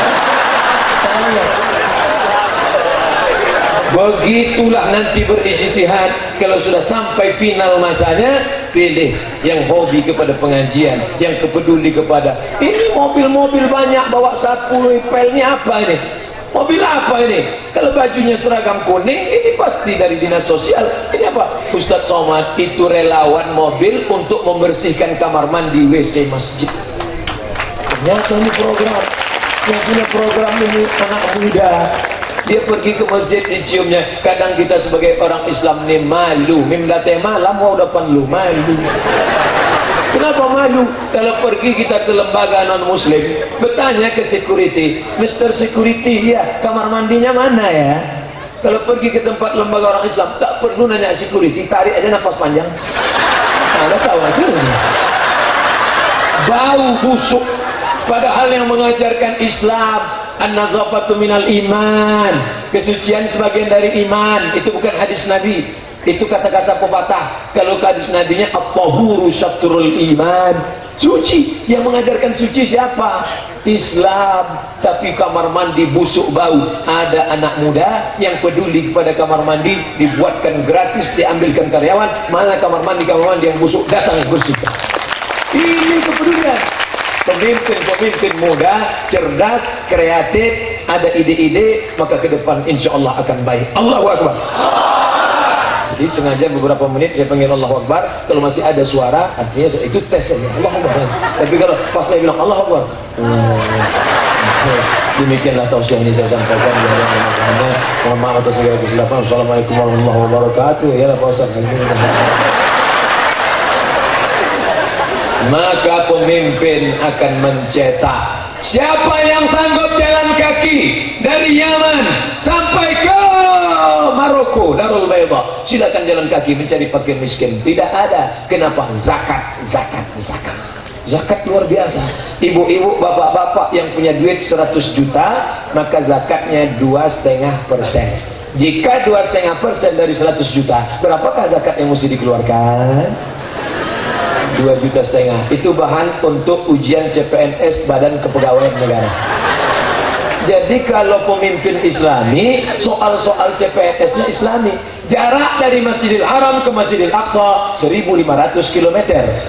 Begitulah nanti berijtihad. Kalau sudah sampai final masanya, pilih yang hobi kepada pengajian, yang peduli kepada ini. Mobil-mobil banyak bawa sapu, pelnya apa ini? Mobil apa ini? Kalau bajunya seragam kuning, ini pasti dari dinas sosial. Ini apa? Ustaz Somad itu relawan mobil untuk membersihkan kamar mandi WC masjid. Ternyata ini program yang punya program ini anak muda. Dia pergi ke masjid, diciumnya. Kadang kita sebagai orang Islam ini malu. Mimdate malam mau depan lu, malu. Kenapa malu? Kalau pergi kita ke lembaga non muslim, bertanya ke security, Mr. Security, ya, kamar mandinya mana ya? Kalau pergi ke tempat lembaga orang Islam, tak perlu nanya security, tarik aja nafas panjang. Ada tahu aja. Bau busuk. Padahal yang mengajarkan Islam, an-nazafatu minal iman, kesucian sebagian dari iman. Itu bukan hadis Nabi, itu kata-kata pepatah. Kalau hadis Nabinya at-tahuru syatrul iman, suci. Yang mengajarkan suci siapa? Islam. Tapi kamar mandi busuk bau. Ada anak muda yang peduli kepada kamar mandi, dibuatkan gratis, diambilkan karyawan. Mana kamar mandi yang busuk, datang bersihkan. Ini kepedulian. Pemimpin muda, cerdas, kreatif, ada ide-ide, maka ke depan insya Allah akan baik. Allahu Akbar. Jadi sengaja beberapa menit saya panggil Allahu Akbar. Kalau masih ada suara, artinya itu tes saja. Allahu Akbar. Tapi kalau pas saya bilang Allahu Akbar, demikianlah tausiah ini saya sampaikan. Mohon maaf atas segala kesilapan. Assalamualaikum warahmatullahi wabarakatuh. Ya Pak Ustaz. Maka pemimpin akan mencetak siapa yang sanggup jalan kaki dari Yaman sampai ke Maroko, Darul Bayda, silakan jalan kaki mencari fakir miskin. Tidak ada. Kenapa? Zakat. Zakat luar biasa. Ibu-ibu, bapak-bapak yang punya duit 100 juta, maka zakatnya 2,5%. Jika 2,5% dari 100 juta, berapakah zakat yang mesti dikeluarkan? 2,5 juta. Itu bahan untuk ujian CPNS Badan Kepegawaian Negara. Jadi kalau pemimpin Islami, soal-soal CPNS-nya Islami. Jarak dari Masjidil Haram ke Masjidil Aqsa 1.500 km.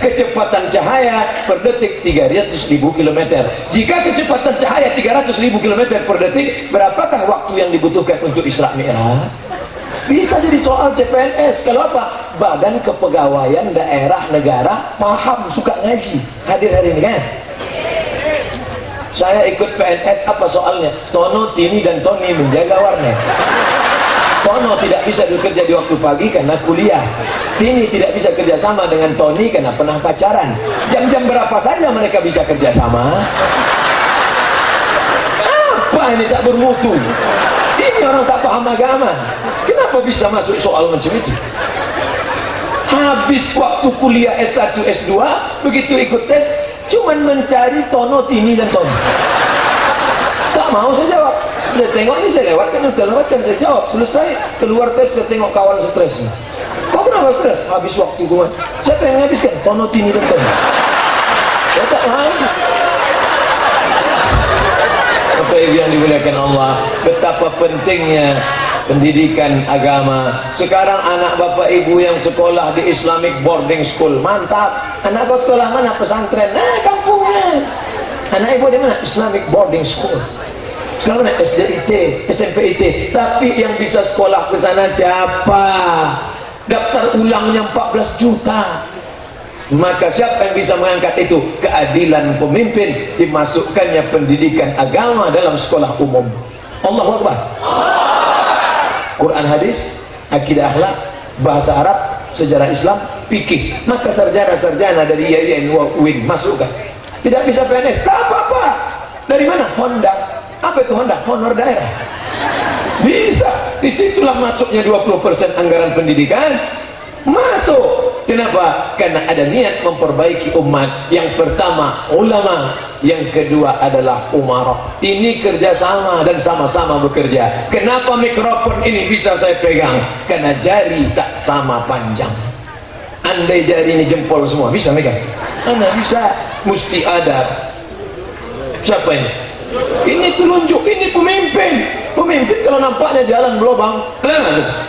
Kecepatan cahaya per detik 300.000 km. Jika kecepatan cahaya 300.000 km per detik, berapakah waktu yang dibutuhkan untuk Isra Mi'raj? Bisa jadi soal CPNS. Kalau apa? Badan Kepegawaian Daerah Negara paham, suka ngaji. Hadir hari ini kan? Saya ikut PNS, apa soalnya? Tono, Tini, dan Tony menjaga warnet. Tono tidak bisa bekerja di waktu pagi karena kuliah. Tini tidak bisa kerjasama dengan Tony karena pernah pacaran. Jam-jam berapa saja mereka bisa kerjasama? Apa ini tak bermutu? Ini orang tak paham agama. Kenapa bisa masuk soal macam itu? Habis waktu kuliah S1, S2, begitu ikut tes, cuman mencari Tono, Tini, dan Tony. Tak mau saya jawab. Dia tengok ini saya lewatkan, saya jawab. Selesai, keluar tes, saya tengok kawan stres. Kok kenapa stres? Habis waktu gue. Siapa yang menghabiskan? Tono, Tini, dan Tony. Saya tak paham. Apa yang dimuliakan Allah, betapa pentingnya pendidikan agama. Sekarang anak bapak ibu yang sekolah di Islamic boarding school, mantap. Anak kau sekolah mana? Pesantren. Kampungan. Anak ibu di mana? Islamic boarding school. Sekarang mana? SDIT, SMPIT. Tapi yang bisa sekolah ke sana siapa? Daftar ulangnya 14 juta. Maka siapa yang bisa mengangkat itu? Keadilan pemimpin, dimasukkannya pendidikan agama dalam sekolah umum. Allahu Akbar. Quran, hadis, akidah, akhlak, bahasa Arab, sejarah Islam, fikih. Maka sarjana-sarjana dari IAIN, UIN masukkan. Tidak bisa PNS, tak apa-apa. Dari mana? Honda. Apa itu Honda? Honor daerah. Bisa. Disitulah masuknya 20% anggaran pendidikan. Masuk. Kenapa? Karena ada niat memperbaiki umat. Yang pertama ulama, yang kedua adalah umara. Ini kerjasama dan sama-sama bekerja. Kenapa mikrofon ini bisa saya pegang? Karena jari tak sama panjang. Andai jari ini jempol semua, bisa megang? Anda bisa. Mesti ada. Siapa ini? Ini telunjuk, ini pemimpin. Pemimpin kalau nampaknya jalan berlubang,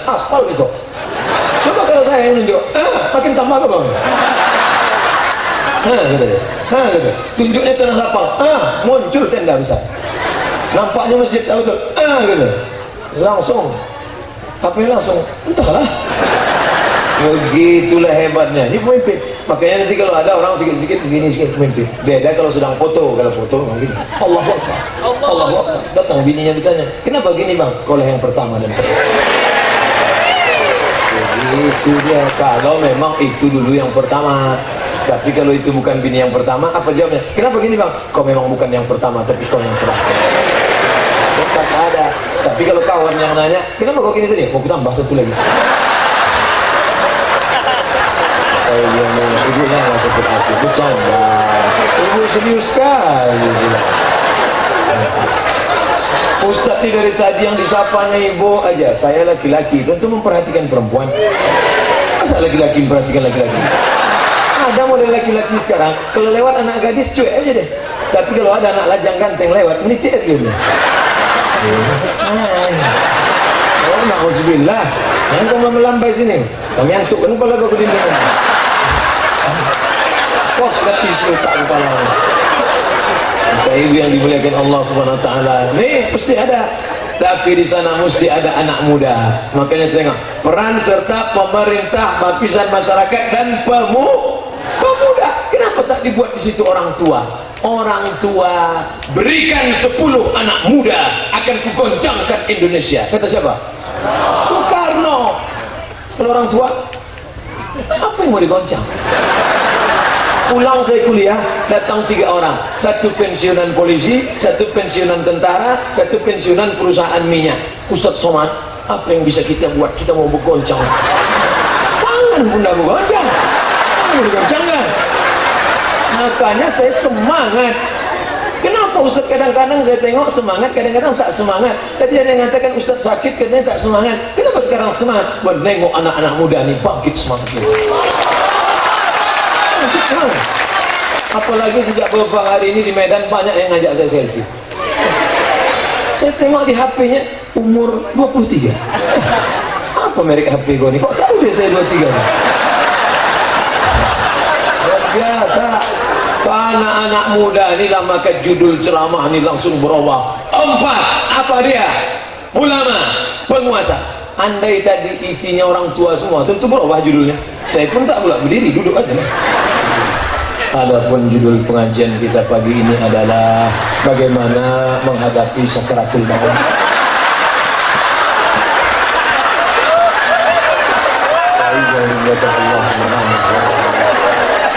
aspal besok. Coba kalau saya yang nunjuk, makin tambah ke bang. Gitu. Tunjuknya tanah lapang, muncul tenda besar. Nampaknya masjid betul, gitu. Langsung, tapi langsung, entahlah. Begitulah hebatnya. Ini pemimpin. Makanya nanti kalau ada orang sikit-sikit begini sikit pemimpin. Beda kalau sedang foto. Kalau foto begini. Allahu Akbar. Allahu Akbar. Datang bininya bertanya, kenapa gini bang? Kalau yang pertama dan kedua. Itu dia. Kalau memang itu dulu yang pertama. Tapi kalau itu bukan bini yang pertama, apa jawabnya? Kenapa gini bang? Kau memang bukan yang pertama, tapi kau yang terakhir. Tetap ada. Tapi kalau kawan yang nanya, kenapa kau gini tadi? Mau tambah satu lagi. Ibunya nggak sakit hati, bercanda. Ibu serius sekali. Ustaz dari tadi yang disapanya ibu aja, saya laki-laki, tentu memperhatikan perempuan. Masa laki-laki memperhatikan laki-laki? Ada model laki-laki sekarang, kalau lewat anak gadis cuek aja deh. Tapi kalau ada anak lajang ganteng lewat, menitir dia. Oh, na'udzubillah. Yang kamu melambai sini, kami antuk kan kepala kau ke dinding. Pos kati sultan kepala. Ibu yang dimuliakan Allah Subhanahu Wa Taala. Nih pasti ada. Tapi di sana mesti ada anak muda. Makanya tengok peran serta pemerintah, lapisan masyarakat dan pemuda. Kenapa tak dibuat di situ orang tua? Orang tua berikan 10 anak muda akan kugoncangkan Indonesia. Kata siapa? Soekarno. Kalau orang tua, apa yang mau digoncang? Pulang saya kuliah, datang 3 orang. 1 pensiunan polisi, 1 pensiunan tentara, 1 pensiunan perusahaan minyak. Ustadz Somad, apa yang bisa kita buat? Kita mau bergoncang. Tangan pun dah bergoncang. Tangan bergoncang kan? Makanya saya semangat. Kenapa Ustaz kadang-kadang saya tengok semangat, kadang-kadang tak semangat. Tadi ada yang mengatakan Ustaz sakit, katanya tak semangat. Kenapa sekarang semangat? Menengok anak-anak muda ni bangkit semangat. Apalagi sejak beberapa hari ini di Medan banyak yang ngajak saya selfie. Saya tengok di HP-nya umur 23. Apa merek HP kau ni? Kok tahu dia saya 23? Luar biasa. Anak-anak muda ni lah maka judul ceramah ni langsung berubah. 4. Apa dia? Ulama, penguasa. Andai tadi isinya orang tua semua, tentu berubah judulnya. Saya pun tak pula berdiri, duduk aja. Adapun judul pengajian kita pagi ini adalah bagaimana menghadapi sakaratul maut.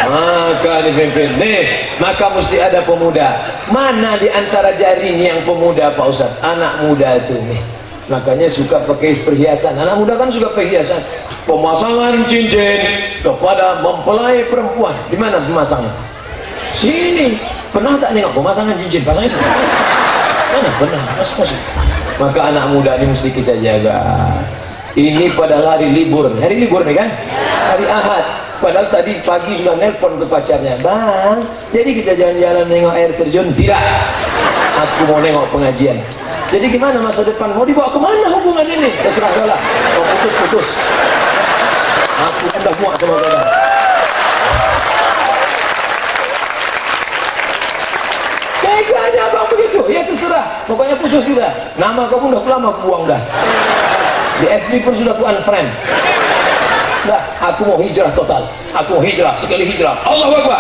Maka dipimpin nih, maka mesti ada pemuda. Mana di antara jari ini yang pemuda Pak Ustaz? Anak muda itu nih. Makanya suka pakai perhiasan. Anak muda kan suka perhiasan. Pemasangan cincin kepada mempelai perempuan. Di mana pemasangnya? Sini. Pernah tak nengok pemasangan cincin? Pasangnya sini. Mana? Pernah. Masuk. Maka anak muda ini mesti kita jaga. Ini pada hari libur. Hari libur nih kan? Hari Ahad. Padahal tadi pagi sudah nelpon ke pacarnya, Bang, jadi kita jalan-jalan nengok air terjun? Tidak, aku mau nengok pengajian. Jadi gimana masa depan? Mau dibawa kemana hubungan ini? Terserah lah. Oh, putus. Aku udah muak sama kau. Teganya abang begitu. Ya terserah. Pokoknya putus sudah. Nama kau pun udah lama buang dah. Di FB pun sudah ku unfriend. Dah, aku mau hijrah total. Aku mau hijrah, sekali hijrah. Allahu Akbar.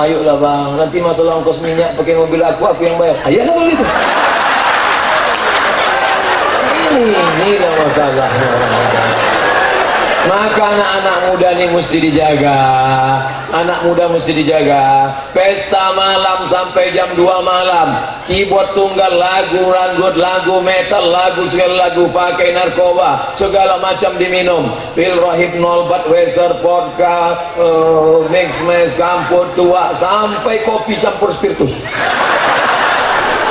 Ayolah bang, nanti masalah ongkos minyak pakai mobil aku yang bayar. Ayolah begitu. Inilah masalahnya. Maka anak-anak muda ini mesti dijaga. Anak muda mesti dijaga. Pesta malam sampai jam 2 malam. Keyboard tunggal, lagu ranggut, lagu metal, lagu segala lagu, pakai narkoba, segala macam diminum. Pil rohib, nolbat, weser, vodka, mix mes, kampur tua, sampai kopi campur spiritus.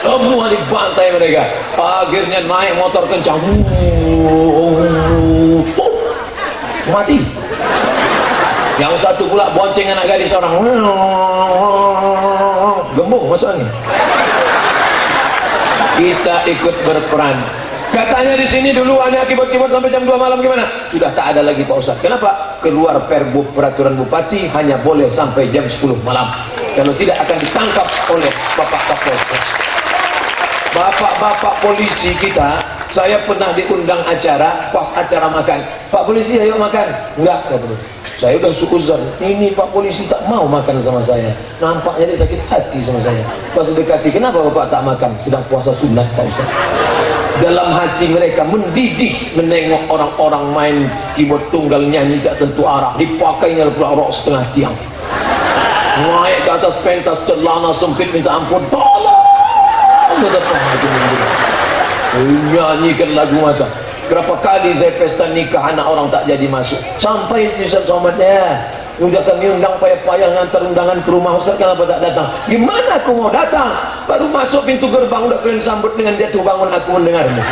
Semua dibantai mereka. Akhirnya naik motor kencang. Mati. Yang satu pula bonceng anak gadis orang. Gembung masuk angin. Kita ikut berperan. Katanya di sini dulu hanya keyboard sampai jam 2 malam, gimana? Sudah tak ada lagi Pak Ustaz. Kenapa? Keluar Perbup peraturan bupati hanya boleh sampai jam 10 malam. Kalau tidak akan ditangkap oleh Bapak Kapolres. Bapak-bapak polisi kita, saya pernah diundang acara, pas acara makan. Pak polisi ayo makan. Enggak, kata dia. Saya udah sukuzon. Ini Pak polisi tak mau makan sama saya. Nampaknya dia sakit hati sama saya. Pas dekati, kenapa Bapak tak makan? Sedang puasa sunat Pak Ustaz. Dalam hati mereka mendidih menengok orang-orang main keyboard tunggal nyanyi tak tentu arah. Dipakainya pula rok setengah tiang. Naik ke atas pentas celana sempit minta ampun. Tolong! Nyanyikan lagu macam. Berapa kali saya pesta nikah anak orang tak jadi masuk. Sampai Ustaz Somatnya, udah kami undang payah-payah ngantar undangan ke rumah Ustaz, kenapa tak datang? Gimana aku mau datang? Baru masuk pintu gerbang udah kalian sambut dengan jatuh bangun aku mendengarmu.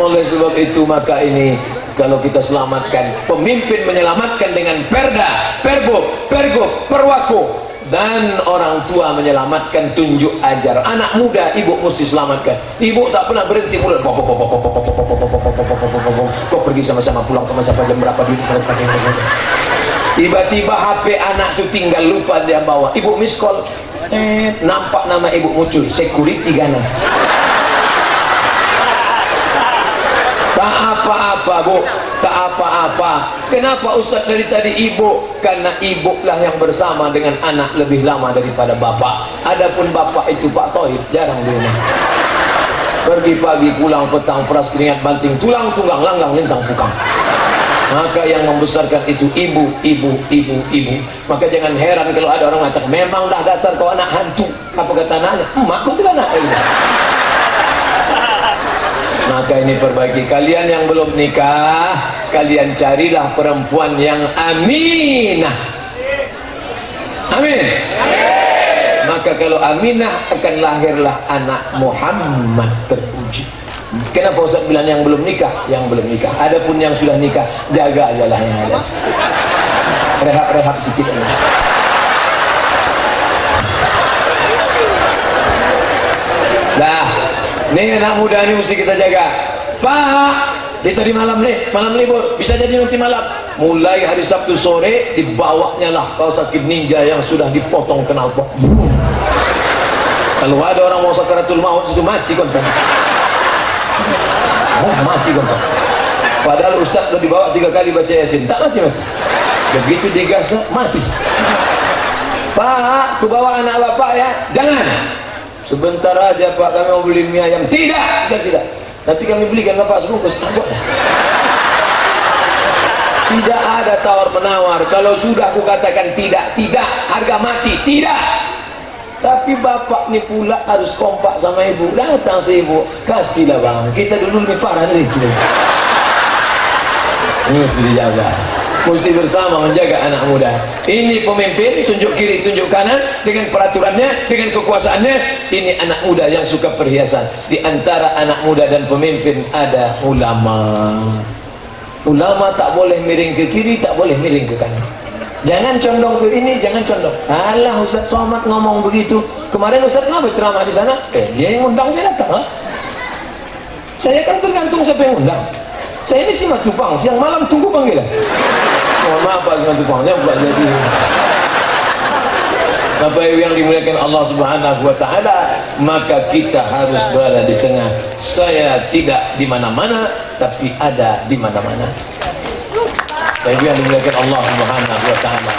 Oleh sebab itu maka ini kalau kita selamatkan, pemimpin menyelamatkan dengan perda, perbuk, pergub, perwaku, dan orang tua menyelamatkan tunjuk ajar. Anak muda ibu mesti selamatkan. Ibu tak pernah berhenti mulut. Kok pergi sama-sama, pulang sama-sama, jam berapa duit? Tiba-tiba HP anak tu tinggal, lupa dia bawa. Ibu miss call, nampak nama ibu muncul, security ganas. Tak apa-apa bu, tak apa-apa. Kenapa Ustaz dari tadi ibu? Karena ibu lah yang bersama dengan anak lebih lama daripada bapak. Adapun bapak itu Pak Toib jarang di rumah. Pergi pagi pulang petang, peras keringat banting tulang, tunggang langgang lintang pukang. Maka yang membesarkan itu ibu. Maka jangan heran kalau ada orang mengatakan memang dah dasar kau anak hantu. Apa kata anaknya? Emakku itu anak. Maka ini perbaiki. Kalian yang belum nikah, kalian carilah perempuan yang aminah. Amin. Maka kalau aminah, akan lahirlah anak Muhammad terpuji. Kenapa Ustaz bilang yang belum nikah? Yang belum nikah. Adapun yang sudah nikah, jaga aja lah yang ada. Rehat-rehat sikit aja. Dah, nih anak muda ini mesti kita jaga. Pak, di tadi malam nih, malam libur, bisa jadi nanti malam. Mulai hari Sabtu sore, dibawanya lah kau sakit ninja yang sudah dipotong knalpot. Kalau ada orang mau sakaratul maut, itu mati konten. Oh, mati konten. Padahal Ustaz sudah dibawa 3 kali baca Yasin, tak mati-mati. Begitu digasnya, mati. Pak, aku bawa anak bapak ya. Jangan. Sebentar aja Pak, kami mau beli mie ayam. Tidak, tidak. Nanti kami belikan bapak sebungkus. Tidak ada tawar menawar. Kalau sudah aku katakan tidak, harga mati, tidak. Tapi bapak ni pula harus kompak sama ibu. Datang si ibu, kasihlah bang. Kita dulu lebih parah dari itu. Ini mesti dijaga. Mesti bersama menjaga anak muda. Ini pemimpin, tunjuk kiri, tunjuk kanan, dengan peraturannya, dengan kekuasaannya. Ini anak muda yang suka perhiasan. Di antara anak muda dan pemimpin ada ulama. Ulama tak boleh miring ke kiri, tak boleh miring ke kanan. Jangan condong ke ini, jangan condong. Alah Ustaz Somad ngomong begitu. Kemarin Ustaz kenapa ceramah di sana? Dia yang undang saya datang. Saya kan tergantung siapa yang undang. Saya ini simak cupang, siang malam tunggu panggilan. Mohon maaf Pak simak cupangnya buat jadi. Bapak Ibu yang dimuliakan Allah Subhanahu wa taala, maka kita harus berada di tengah. Saya tidak di mana-mana, tapi ada di mana-mana. Bapak Ibu yang dimuliakan Allah Subhanahu wa taala.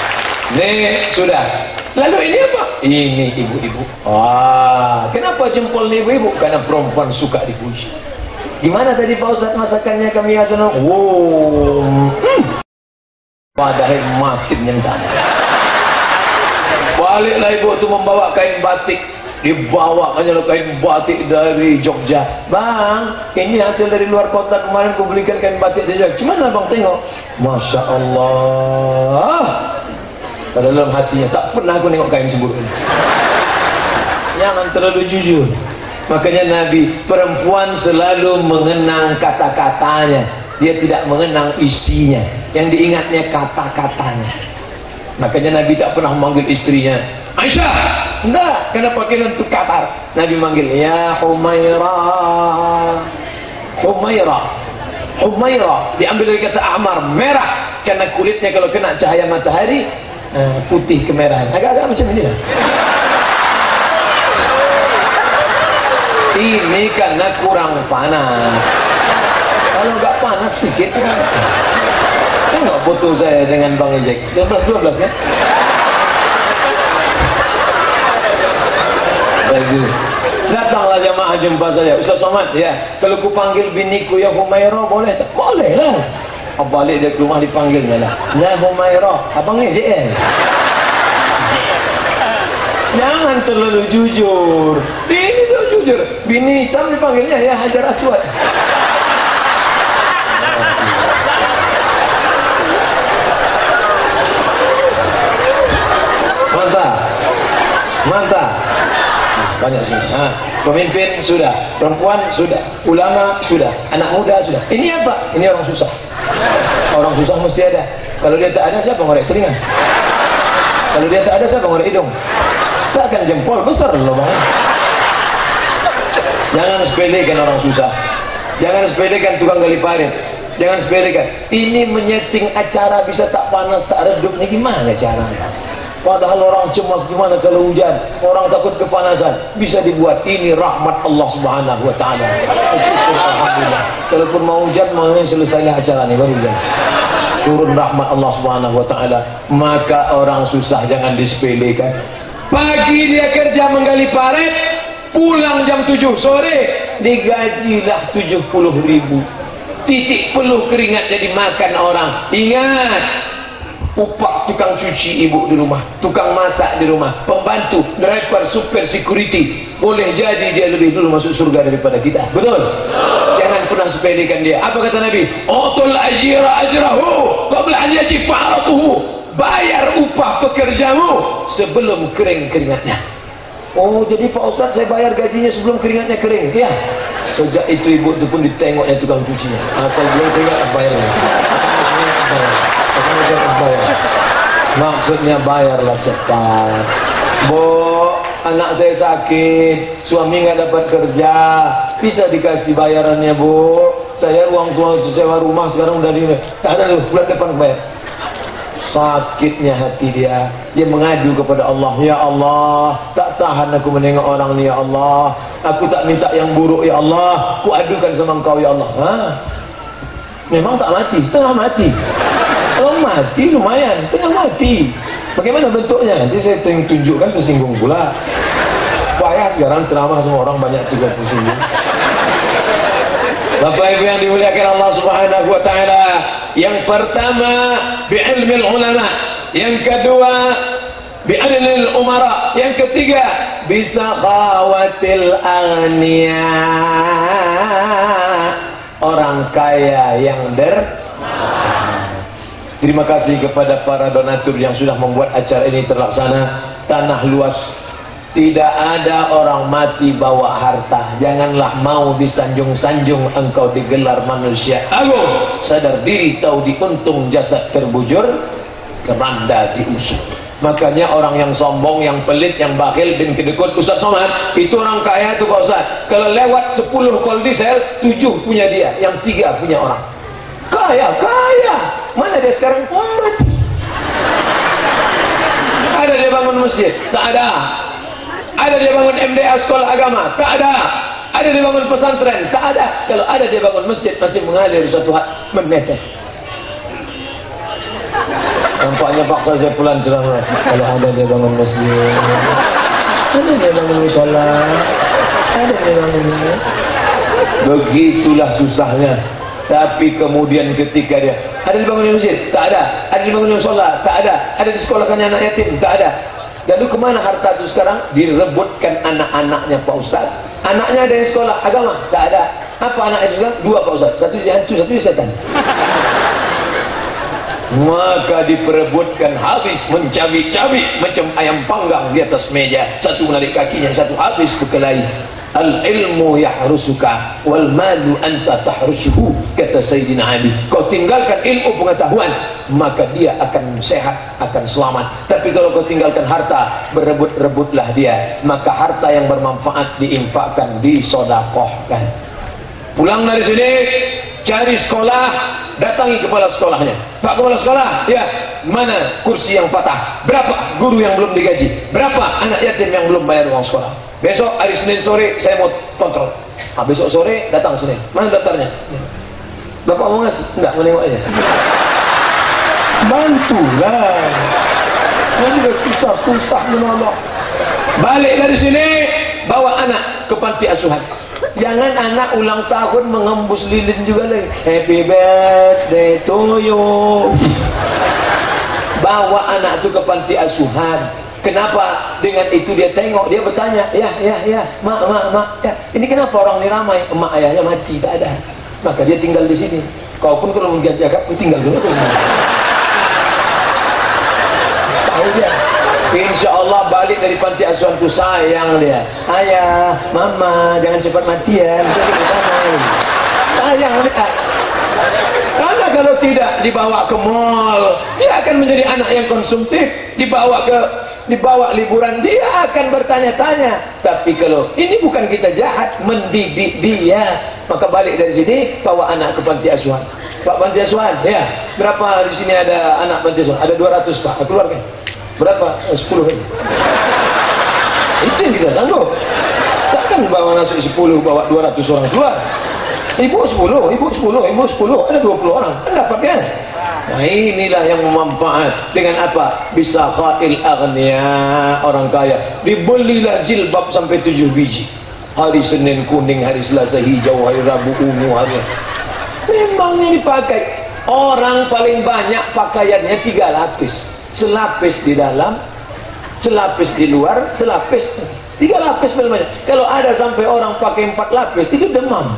Nih, sudah. Lalu ini apa? Ini ibu-ibu. Wah, kenapa jempol nih ibu-ibu? Karena perempuan suka dipuji. Gimana tadi Pak Ustaz masakannya kami akan? Padahal masih nyentang. Baliklah ibu itu membawa kain batik. Dibawa aja kain batik dari Jogja. Bang, ini hasil dari luar kota kemarin aku belikan kain batik dari Jogja. Gimana bang tengok? Masya Allah. Pada dalam hatinya tak pernah aku nengok kain seburuk ini. Jangan terlalu jujur. Makanya Nabi, perempuan selalu mengenang kata-katanya. Dia tidak mengenang isinya. Yang diingatnya kata-katanya. Makanya Nabi tak pernah memanggil istrinya Aisyah. Enggak, karena pakaian itu kasar. Nabi manggil ya Humairah. Humairah. Humairah diambil dari kata ahmar, merah. Karena kulitnya kalau kena cahaya matahari putih kemerahan. Agak-agak macam ini lah. Ini karena kurang panas. Kalau nggak panas sedikit, tengok foto saya dengan Bang Ejek 12 ya. Bagus. Datanglah jamaah jumpa saya, Ustaz Somad ya. Kalau ku panggil biniku ya Humairah boleh tak? Boleh lah. Balik dia ke rumah dipanggilnya lah. Ya Humairah, abang Ejek ya. Jangan terlalu jujur. Ini tuh jujur. Bini hitam dipanggilnya ya Hajar Aswad. Mantap. Mantap. Banyak sini. Pemimpin sudah, perempuan sudah, ulama sudah, anak muda sudah. Ini apa? Ini orang susah. Orang susah mesti ada. Kalau dia tak ada, siapa ngorek telinga? Kalau dia tak ada, siapa ngorek hidung? Takkan jempol besar loh bang. Jangan sepelekan orang susah. Jangan sepelekan tukang gali parit. Jangan sepelekan. Ini menyeting acara bisa tak panas tak redup. Ini gimana caranya? Padahal orang cemas gimana kalau hujan. Orang takut kepanasan. Bisa dibuat. Ini rahmat Allah Subhanahu wa taala. Alhamdulillah. Kalaupun mau hujan, mau selesailah acara ini baru hujan. Turun rahmat Allah Subhanahu wa taala. Maka orang susah jangan disepelekan. Pagi dia kerja menggali parit, pulang jam 7 sore, digajilah 70.000. Titik peluh keringat jadi makan orang. Ingat, upah tukang cuci ibu di rumah, tukang masak di rumah, pembantu, driver, super security. Boleh jadi dia lebih dulu masuk surga daripada kita. Betul? Jangan pernah sepelekan dia. Apa kata Nabi? Utul ajira ajrahu qabla an yajif fa'atuhu. Bayar upah pekerjamu sebelum kering keringatnya. Oh, jadi Pak Ustaz saya bayar gajinya sebelum keringatnya kering. Ya. Sejak itu ibu itu pun ditengoknya tukang cucinya. Asal belum keringat bayar. Bayar. Maksudnya bayarlah cepat. Bu, anak saya sakit, suami nggak dapat kerja, bisa dikasih bayarannya Bu. Saya uang tua sewa rumah sekarang udah di, tak ada loh, bulan depan bayar. Sakitnya hati dia mengadu kepada Allah. Ya Allah, tak tahan aku menengok orang ni ya Allah. Aku tak minta yang buruk ya Allah, aku adukan sama engkau ya Allah. Memang tak mati, setengah mati. Kalau mati lumayan, setengah mati. Bagaimana bentuknya? Nanti saya tunjukkan, tersinggung pula. Payah sekarang ceramah semua orang banyak juga tersinggung. Bapak Ibu yang dimuliakan Allah Subhanahu wa taala, yang pertama bi'ilmil ulama, yang kedua bi'adlil umara, yang ketiga bisakhawatil aghniya, orang kaya yang Terima kasih kepada para donatur yang sudah membuat acara ini terlaksana. Tanah luas, tidak ada orang mati bawa harta. Janganlah mau disanjung-sanjung engkau digelar manusia agung. Sadar diri tahu diuntung, jasad terbujur, keranda diusung. Makanya orang yang sombong, yang pelit, yang bakhil dan kedekut, Ustaz Somad, itu orang kaya itu Pak Ustaz. Kalau lewat 10 kol diesel, 7 punya dia, yang 3 punya orang. Kaya. Mana dia sekarang? Mati. Ada dia bangun masjid? Tak ada. Ada dia bangun MDA sekolah agama? Tak ada. Ada dia bangun pesantren? Tak ada. Kalau ada dia bangun masjid, masih mengalir satu hati menetes. Nampaknya paksa saya pulang ceramah. Kalau ada dia bangun masjid, ada dia bangun musola, ada dia bangun ini. Begitulah susahnya. Tapi kemudian ketika dia ada di bangunan masjid, tak ada. Ada di bangunan musola, tak ada. Ada di sekolahkannya anak yatim, tak ada. Lalu kemana harta itu sekarang? Direbutkan anak-anaknya Pak Ustaz. Anaknya ada yang sekolah agama, tak ada. Apa anaknya juga? 2 Pak Ustaz. Satu dia hantu, satu dia setan. Maka diperebutkan habis, mencabik-cabik macam ayam panggang di atas meja. Satu menarik kakinya, satu habis berkelahi. Al-ilmu yahrusuka wal malu anta tahrusuhu, kata Sayyidina Ali. Kau tinggalkan ilmu pengetahuan, maka dia akan sehat, akan selamat. Tapi kalau kau tinggalkan harta, berebut-rebutlah dia, maka harta yang bermanfaat diinfakkan, disodakohkan. Pulang dari sini, cari sekolah, datangi kepala sekolahnya. Pak kepala sekolah, ya, mana kursi yang patah? Berapa guru yang belum digaji? Berapa anak yatim yang belum bayar uang sekolah? Besok hari Senin sore saya mau kontrol. Besok sore datang Senin. Mana daftarnya? Bapak mau ngasih? Enggak, mau nengok aja. Bantulah. Ini sudah susah menolong. Balik dari sini, bawa anak ke panti asuhan. Jangan anak ulang tahun mengembus lilin juga lagi. Happy birthday to you. Bawa anak itu ke panti asuhan. Kenapa? Dengan itu dia tengok, dia bertanya, ya, mak, ya. Ini kenapa orang ini ramai? Emak ayahnya mati, tak ada. Maka dia tinggal di sini. Kau pun kalau mau jaga, tinggal dulu. Tahu dia. Insya Allah balik dari panti asuhan itu sayang dia. Ayah, mama, jangan cepat mati ya. Sayang dia. Karena kalau tidak dibawa ke mall, dia akan menjadi anak yang konsumtif. Dibawa liburan, dia akan bertanya-tanya. Tapi kalau ini bukan kita jahat, mendidik dia, maka balik dari sini, bawa anak ke panti asuhan. Pak panti asuhan, ya, berapa di sini ada anak panti asuhan? Ada 200 Pak, keluarkan. Berapa? 10 kan? Itu yang kita sanggup. Takkan bawa nasi 10, bawa 200 orang keluar. Ibu 10, ada 20 orang, kan dapat kan? Nah inilah yang memanfaat. Dengan apa? Bisa khail aghniya, orang kaya. Dibelilah jilbab sampai 7 biji. Hari Senin kuning, hari Selasa hijau, hari Rabu ungu, hari memangnya dipakai. Orang paling banyak pakaiannya 3 lapis. Selapis di dalam, selapis di luar, selapis 3 lapis paling banyak. Kalau ada sampai orang pakai 4 lapis, itu demam.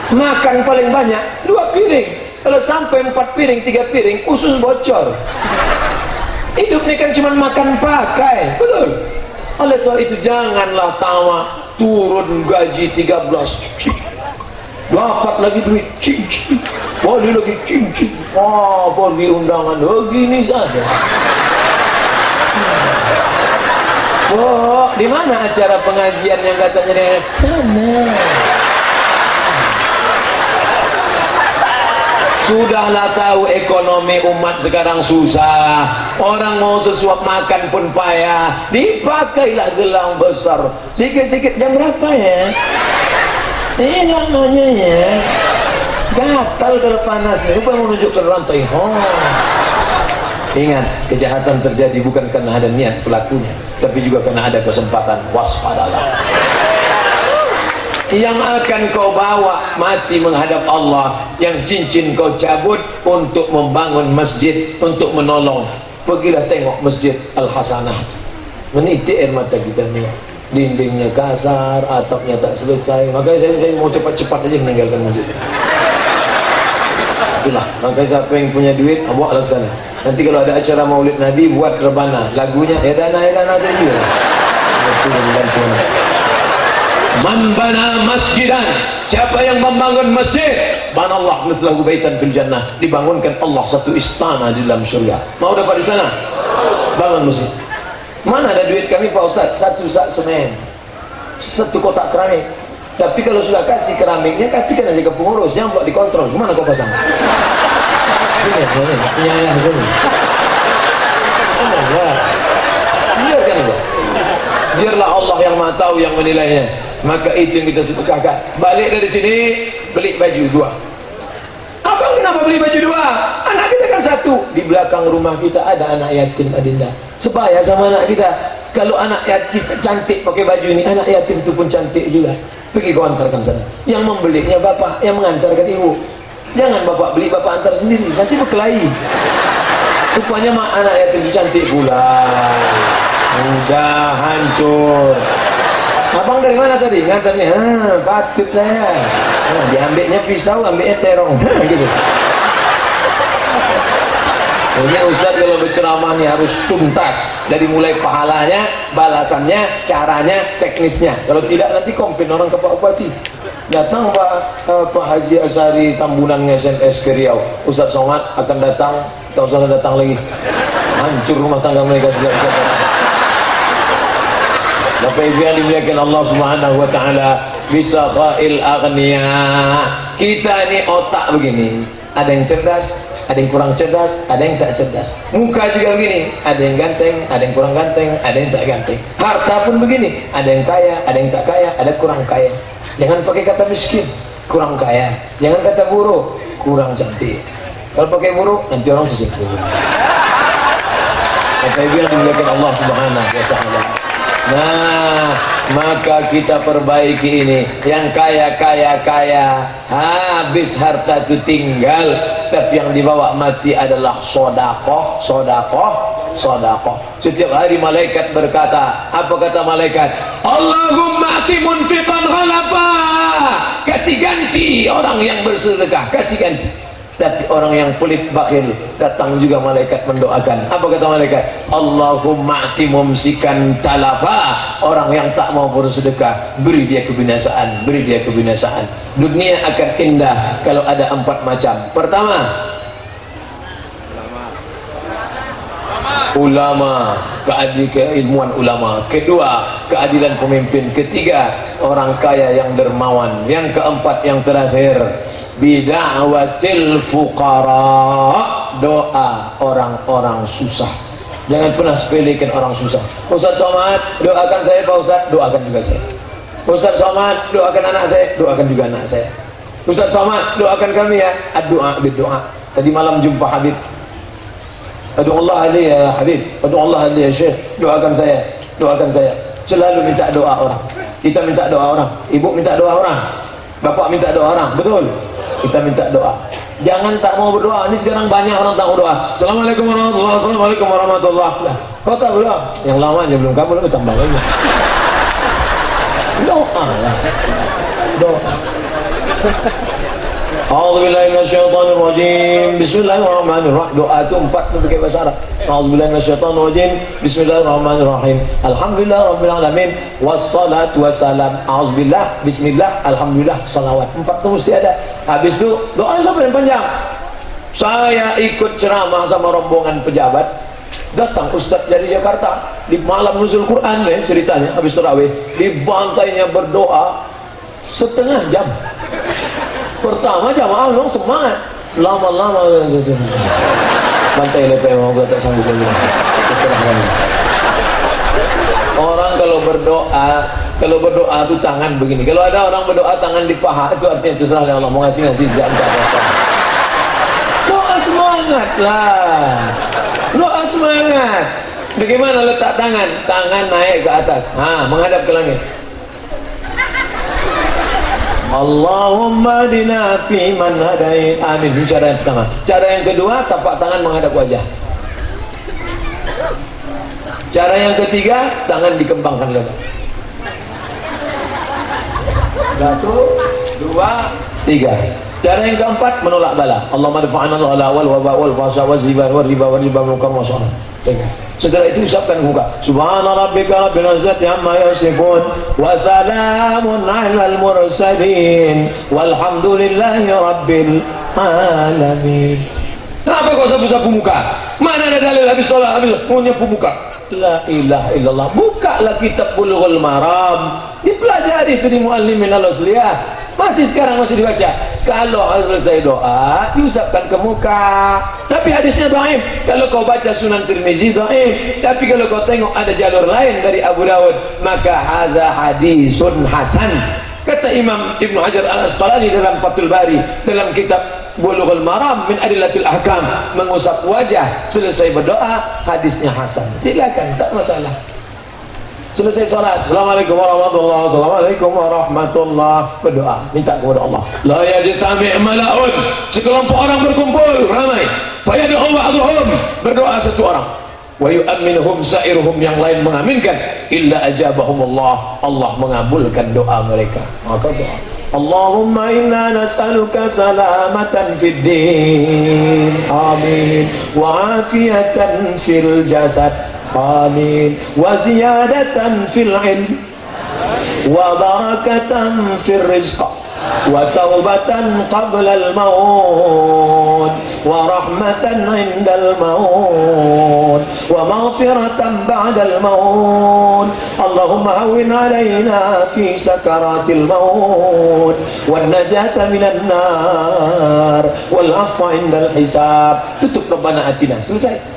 Makan paling banyak 2 piring. Kalau sampai 4 piring, 3 piring, usus bocor. Hidup ini kan cuma makan pakai, betul? Oleh sebab itu janganlah tamak. Turun gaji 13, dapat lagi duit, boleh lagi cincin, pergi undangan, begini saja. Oh, di mana acara pengajian yang katanya sana? Sudahlah tahu ekonomi umat sekarang susah. Orang mau sesuap makan pun payah. Dipakailah gelang besar. Sikit-sikit jam berapa ya? Lamanya ya. Gatal kalau panas. Lupa menunjuk ke rantai. Ingat, kejahatan terjadi bukan karena ada niat pelakunya, tapi juga karena ada kesempatan. Waspadalah. Yang akan kau bawa mati menghadap Allah, yang cincin kau cabut untuk membangun masjid, untuk menolong. Pergilah tengok masjid Al-Hasanah. Meniti air mata kita ni. Dindingnya kasar, atapnya tak selesai. Makanya saya mau cepat-cepat aja meninggalkan masjid. Itulah. Makanya siapa yang punya duit, bawa ke sana. Nanti kalau ada acara Maulid Nabi, buat rebana. Lagunya edana tu dia. Man bana masjidan, siapa yang membangun masjid, banallah mithlahu baitan fil jannah, dibangunkan Allah satu istana di dalam surga. Mau dapat di sana? Bangun masjid. Mana ada duit kami Pak Ustaz? 1 sak semen, 1 kotak keramik. Tapi kalau sudah kasih keramiknya, kasihkan aja ke pengurus, jangan buat dikontrol. Kemana kau pasang? Sini, penyayang sini. Biarkan aja. Biarlah Allah yang Maha Tahu yang menilainya. Maka itu yang kita sedekahkan. Balik dari sini, beli baju 2. Abang kenapa beli baju 2? Anak kita kan 1. Di belakang rumah kita ada anak yatim, Adinda. Sebaya sama anak kita. Kalau anak yatim cantik pakai baju ini, anak yatim itu pun cantik juga. Pergi kau antarkan sana. Yang membelinya bapak, yang mengantarkan ibu. Jangan bapak beli, bapak antar sendiri, nanti berkelahi. Rupanya anak yatim itu cantik pula. Udah hancur. Abang dari mana tadi? Ngantarnya, patut lah ya. Diambilnya pisau, ambilnya terong. Gitu. Ini Ustaz kalau berceramah ini harus tuntas. Dari mulai pahalanya, balasannya, caranya, teknisnya. Kalau tidak nanti komplain orang ke Pak Bupati. Datang Pak Haji Asari Tambunan SMS ke Riau. Ustaz Somad akan datang, tak usah datang lagi. Hancur rumah tangga mereka sejak Bapak Ibu yang dimuliakan Allah Subhanahu wa taala, bisa qail aghnia. Kita ini otak begini, ada yang cerdas, ada yang kurang cerdas, ada yang tak cerdas. Muka juga begini, ada yang ganteng, ada yang kurang ganteng, ada yang tak ganteng. Harta pun begini, ada yang kaya, ada yang tak kaya, ada kurang kaya. Jangan pakai kata miskin, kurang kaya. Jangan kata buruk, kurang cantik. Kalau pakai buruk, nanti orang tersinggung. Bapak Ibu yang dimuliakan Allah Subhanahu wa taala. Nah, maka kita perbaiki ini. Yang kaya, habis harta itu tinggal, tapi yang dibawa mati adalah sodakoh. Setiap hari malaikat berkata, apa kata malaikat? Allahumma ati munfiqan ghalafa. Kasih ganti orang yang bersedekah, kasih ganti. Tapi orang yang pelit bakhil, datang juga malaikat mendoakan. Apa kata malaikat? Allahumma ati mumsikan talafa. Orang yang tak mau bersedekah, beri dia kebinasaan, beri dia kebinasaan. Dunia akan indah kalau ada 4 macam. Pertama, ulama, keilmuan ulama. Kedua, keadilan pemimpin. Ketiga, orang kaya yang dermawan. Yang keempat, yang terakhir, bida'watil fuqara, doa orang-orang susah. Jangan pernah sepelekan orang susah. Ustaz Somad, doakan saya Pak Ustaz, doakan juga saya. Ustaz Somad, doakan anak saya, doakan juga anak saya. Ustaz Somad, doakan kami ya. Ad-doa bid-doa. Tadi malam jumpa Habib. Adu Allah alaihi ya Habib, adu Allah alaihi ya Syekh, doakan saya, doakan saya. Selalu minta doa orang. Kita minta doa orang, ibu minta doa orang, bapak minta doa orang, betul? Kita minta doa. Jangan tak mau berdoa. Ini sekarang banyak orang tak mau doa. Assalamualaikum warahmatullahi wabarakatuh. Assalamualaikum warahmatullahi wabarakatuh. Kau tak berdoa? Yang lama aja belum kamu lebih tambah lagi. Doa lah. Doa. A'udzubillahi minasyaitonirrajim. Bismillahirrahmanirrahim. Doa itu 4 itu pakai bahasa Arab. A'udzubillahi minasyaitonirrajim. Bismillahirrahmanirrahim. Alhamdulillahirabbil alamin. Wassalatu wassalam. A'udzubillah, bismillah, alhamdulillah, salawat. 4 itu mesti ada. Habis itu doa sampai panjang. Saya ikut ceramah sama rombongan pejabat. Datang Ustaz dari Jakarta di malam nuzul Quran ceritanya habis tarawih, dibantainya berdoa setengah jam. Pertama jamaah memang semangat, lama-lama bantai lepek mau gue tak sanggup lagi. Orang kalau berdoa itu tangan begini. Kalau ada orang berdoa tangan di paha, itu artinya terserah Allah mau ngasih jangan apa-apa. Doa semangat lah. Doa semangat. Bagaimana letak tangan? Tangan naik ke atas, menghadap ke langit. Allahumma dina fi man hadait. Amin. Ini cara yang pertama. Cara yang kedua, tapak tangan menghadap wajah. Cara yang ketiga, tangan dikembangkan dada. 1, 2, 3. Cara yang keempat, menolak bala. Allahumma dafa'ana al-ghala wal waba wal fahsya wal ziba wal riba wal riba munkar wa syarr. Setelah itu ucapkan muka. Subhana rabbika rabbil izzati amma yasifun wa salamun 'alal mursalin walhamdulillahi rabbil alamin. Kenapa kau sapu-sapu muka? Mana ada dalil habis sholat habis mau nyapu muka? La ilaha illallah. Bukalah kitab Bulughul Maram, dipelajari itu di Muallimin al-Asliyah. Masih sekarang masih dibaca. Kalau selesai doa diusapkan ke muka. Tapi hadisnya dhaif. Kalau kau baca Sunan Tirmizi dhaif. Tapi kalau kau tengok ada jalur lain dari Abu Dawud, maka hadza hadisun hasan. Kata Imam Ibnu Hajar Al-Asqalani dalam Fathul Bari, dalam kitab Bulughul Maram min Adillatil Ahkam, mengusap wajah selesai berdoa, hadisnya hasan. Silakan, tak masalah. Selesai salat, Assalamualaikum warahmatullahi wabarakatuh. Assalamualaikum warahmatullahi wabarakatuh. Berdoa, minta kepada Allah. La yajtami' mala'un. Sekelompok orang berkumpul ramai. Fa yad'u ba'dhum, berdoa satu orang. Wa yu'minuhum sa'iruhum, yang lain mengaminkan. Illa ajabahumullah, Allah mengabulkan doa mereka. Maka doa, Allahumma inna nas'aluka salamatan fid din. Amin. Wa afiyatan fil jasad. Amin. Wa ziyadatan fil ilm wa barakatan fil rizq wa taubatan qabla al maut wa rahmatan indal maut wa maghfiratan ba'da al maut. Allahumma hawwin alaina fi sakaratil maut wan najata minan nar wal afwa indal hisab. Tutup Rabbana atina. Selesai.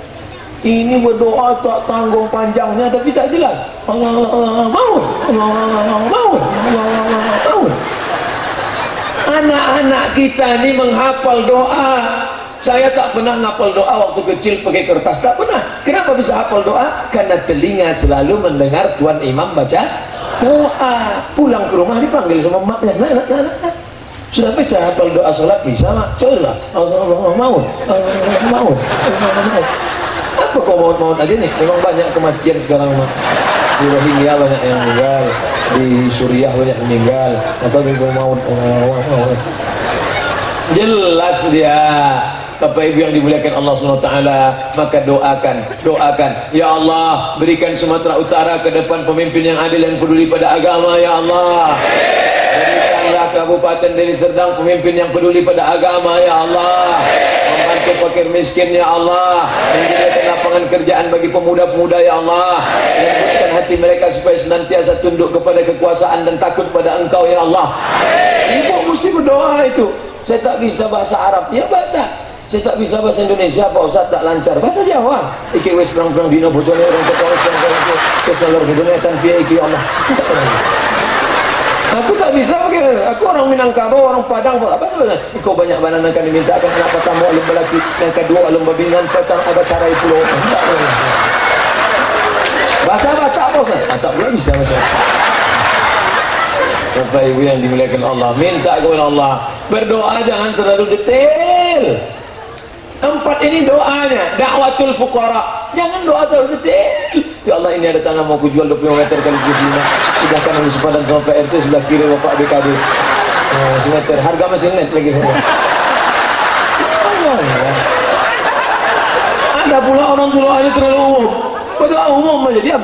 Ini berdoa tak tanggung panjangnya tapi tak jelas. Allah maut, Allah maut, Allah maut. Anak-anak kita ini menghafal doa. Saya tak pernah ngapal doa waktu kecil pakai kertas, tak pernah. Kenapa bisa hafal doa? Karena telinga selalu mendengar tuan imam baca doa. Pulang ke rumah dipanggil sama maknya. Sudah bisa hafal doa salat? Bisa mak. Coba. Allah maut, Allah maut, Allah maut. Apa kau maut-maut aja nih? Memang banyak kematian sekarang. Di Rohingya banyak yang meninggal, di Suriah banyak meninggal. Apa kau maut? Jelas dia. Bapak Ibu yang dimuliakan Allah SWT, maka doakan, ya Allah, berikan Sumatera Utara ke depan pemimpin yang adil, yang peduli pada agama, ya Allah. Berikanlah Kabupaten Deli Serdang pemimpin yang peduli pada agama, ya Allah. Membantu fakir miskin, ya Allah. Menyediakan lapangan kerjaan bagi pemuda-pemuda, ya Allah. Lembutkan hati mereka supaya senantiasa tunduk kepada kekuasaan dan takut pada Engkau, ya Allah. Ibu mesti berdoa itu. Saya tak bisa bahasa Arab, ya bahasa. Saya tak bisa bahasa Indonesia, Pak Ustaz, tak lancar. Bahasa Jawa. Iki wis perang-perang dino bojone orang ketawa kesalur dunia tanpa iki Allah. Aku tak bisa pakai. Aku orang Minangkabau, orang Padang. Apa sebenarnya? Kau banyak banan akan dimintakan. Kenapa kamu alum belaki? Yang kedua alum babingan petang ada cara itu. Bahasa apa Ustaz? Tak boleh bisa bahasa. Bapak Ibu yang dimuliakan Allah, minta kepada Allah. Berdoa jangan terlalu detail. 4 ini doanya. Da'watul fuqara, jangan doa terlalu detail. Ya Allah, ini ada tanah mau kujual 25 meter kali 25. Sedangkan di sepadan sampai RT sebelah kiri Bapak BKD. Semeter, harga masih net lagi. Ada pula orang doanya terlalu umum. Berdoa umum aja diam.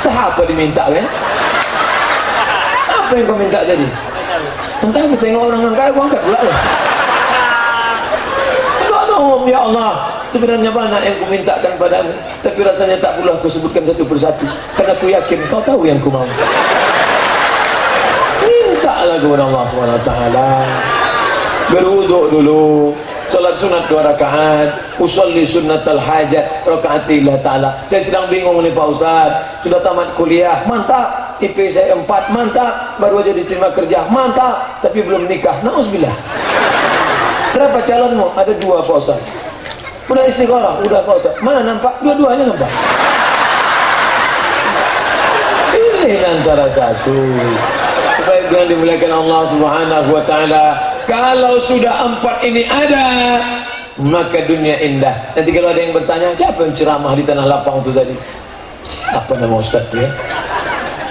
Tak apa diminta kan? Apa yang kau minta tadi? Entah aku tengok orang angkat, aku angkat pula. Berdoa umum, ya Allah. Sebenarnya banyak yang ku mintakan padamu, tapi rasanya tak pula aku sebutkan satu persatu, karena aku yakin kau tahu yang ku mau. Mintalah kepada Allah SWT. Berwuduk dulu, salat sunat 2 rakaat, usolli sunnatal hajat rakaatillah ta'ala. Saya sedang bingung nih Pak Ustaz, sudah tamat kuliah, mantap, IP saya 4, mantap, baru aja diterima kerja, mantap, tapi belum nikah, na'udzubillah. Berapa calonmu? Ada 2 Pak Ustaz. Udah istiqorah, udah Pak Ustaz. Mana nampak? Dua-duanya nampak. Pilih antara satu. Baik yang dimuliakan Allah Subhanahu wa taala. Kalau sudah 4 ini ada, maka dunia indah. Nanti kalau ada yang bertanya, siapa yang ceramah di Tanah Lapang itu tadi? Siapa nama Ustaz ya?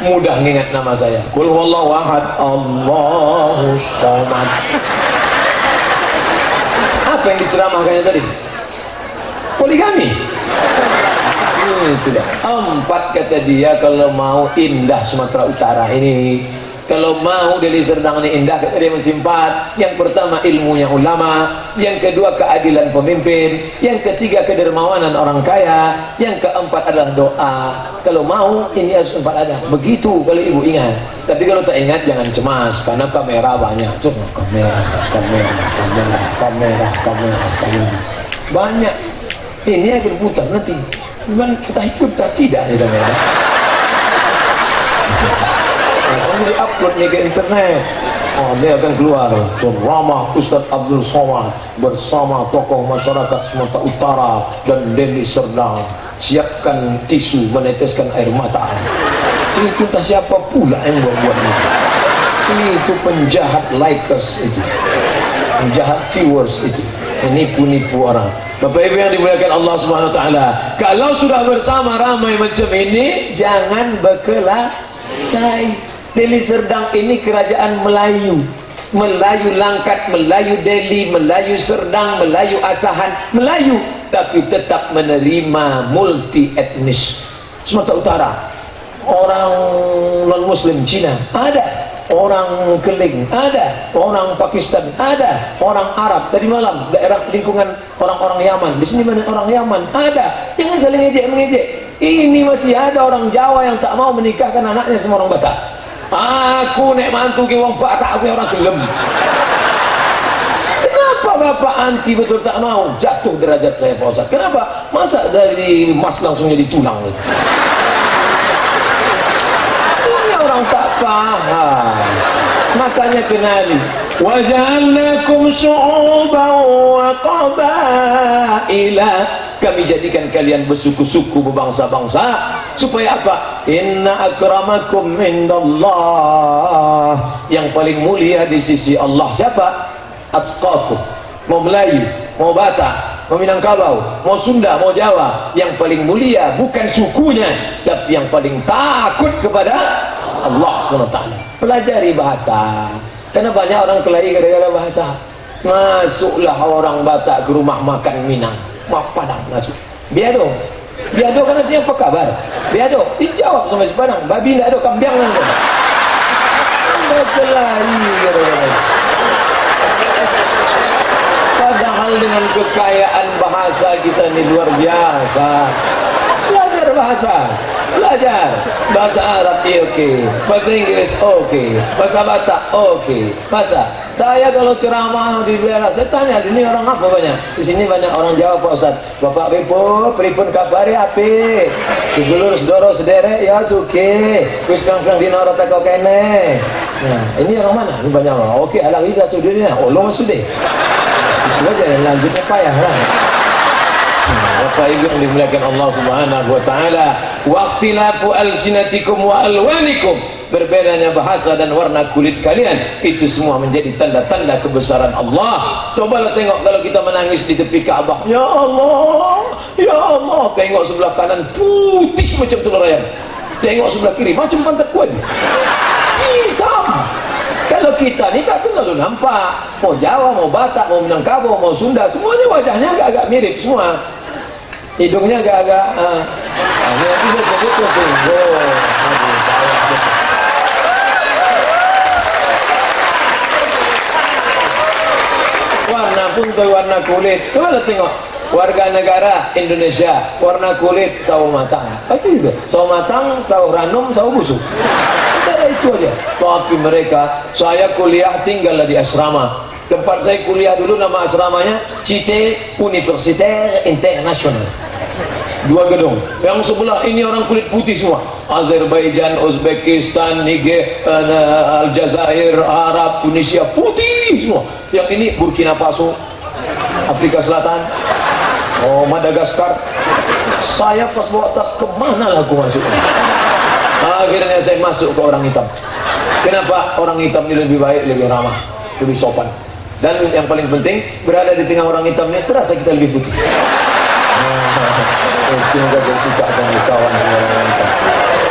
Mudah ngingat nama saya. Qul huwallahu ahad, Allahus samad. Apa yang diceramahkannya tadi? Poligami. Sudah 4 kata dia kalau mau indah Sumatera Utara ini. Kalau mau Deli Serdang ini indah, kata dia mesti 4. Yang pertama ilmunya ulama, yang kedua keadilan pemimpin, yang ketiga kedermawanan orang kaya, yang keempat adalah doa. Kalau mau ini harus 4 ada. Begitu kalau ibu ingat. Tapi kalau tak ingat jangan cemas, karena kamera banyak. Cuma kamera banyak. Ini akan putar nanti. Cuman kita ikut tak tidak ya kamera. Jadi uploadnya ke internet. Dia akan keluar ceramah Ustaz Abdul Somad bersama tokoh masyarakat Sumatera Utara dan Deli Serdang. Siapkan tisu meneteskan air mata. Itu tak siapa pula yang buat ini. Itu penjahat likers itu, penjahat viewers itu, nipu-nipu orang. Bapak Ibu yang dimuliakan Allah Subhanahu wa taala, kalau sudah bersama ramai macam ini, jangan berkelahi. Deli Serdang ini kerajaan Melayu, Melayu Langkat, Melayu Deli, Melayu Serdang, Melayu Asahan, Melayu, tapi tetap menerima multi etnis. Sumatera Utara, orang non Muslim Cina ada, orang Keling ada, orang Pakistan ada, orang Arab. Tadi malam daerah lingkungan orang-orang Yaman, di sini mana orang Yaman ada. Jangan saling ngejek-ngejek. Ini masih ada orang Jawa yang tak mau menikahkan anaknya sama orang Batak. Aku nek mantu ki wong Batak, aku orang gelem. Kenapa Bapak anti betul tak mau? Jatuh derajat saya Pak Ustaz. Kenapa? Masa dari emas langsung jadi tulang gitu? Ini orang tak paham. Makanya kenali. Wa ja'alnakum syu'uban wa qabaila. Kami jadikan kalian bersuku-suku, berbangsa-bangsa, supaya apa? Inna akramakum indallah. Yang paling mulia di sisi Allah siapa? Atqakum. Mau Melayu, mau Batak, mau Minangkabau, mau Sunda, mau Jawa, yang paling mulia bukan sukunya, tapi yang paling takut kepada Allah SWT. Pelajari bahasa, karena banyak orang kelahi gara-gara bahasa. Masuklah orang Batak ke rumah makan Minang, Padang masuk. Biado kan artinya apa kabar? Biado dijawab sama si Padang, babi tidak ada, kambiang lah. Padahal dengan kekayaan bahasa kita ini luar biasa. Belajar bahasa, belajar bahasa Arab oke, bahasa Inggris oke, bahasa Batak oke. Bahasa saya kalau ceramah di daerah, saya tanya, ini orang apa banyak? Di sini banyak orang Jawa Pak Ustaz. Bapak pripun kabare ape? Sedulur sedoro sederek ya suke. Wis kang-kang dina ora teko kene. Nah, ini orang mana? Ini banyak orang. Oke, alang iza sudurnya. Allah sudah. Itu aja yang lanjutnya payah lah. Bapak Ibu yang dimuliakan Allah Subhanahu wa taala, waqtilafu alsinatikum wa alwanikum, berbedanya bahasa dan warna kulit kalian, itu semua menjadi tanda-tanda kebesaran Allah. Cobalah tengok kalau kita menangis di tepi Ka'bah, ya Allah, ya Allah, tengok sebelah kanan putih macam telur ayam, tengok sebelah kiri macam pantat kuat hitam. Kalau Kalau kita ni tak terlalu nampak. Mau Jawa, mau Batak, mau Minangkabau, mau Sunda, semuanya wajahnya agak-agak mirip semua. Hidungnya agak-agak ini nanti saya sebut tuh warna pun tuh warna kulit. Coba tengok warga negara Indonesia, warna kulit sawo matang, pasti itu sawo matang, sawo ranum, sawo busuk. Ada itu aja. Tapi mereka, saya kuliah tinggal di asrama. Tempat saya kuliah dulu nama asramanya Cité Universitaire International. 2 gedung. Yang sebelah ini orang kulit putih semua. Azerbaijan, Uzbekistan, Niger, Aljazair, Arab, Tunisia, putih semua. Yang ini Burkina Faso, Afrika Selatan, Madagaskar. Saya pas bawa tas, kemana lah aku masuk? Akhirnya saya masuk ke orang hitam. Kenapa? Orang hitam ini lebih baik, lebih ramah, lebih sopan. Dan yang paling penting, berada di tengah orang hitam ini terasa kita lebih putih. Semoga saya suka sama kawan orang hitam.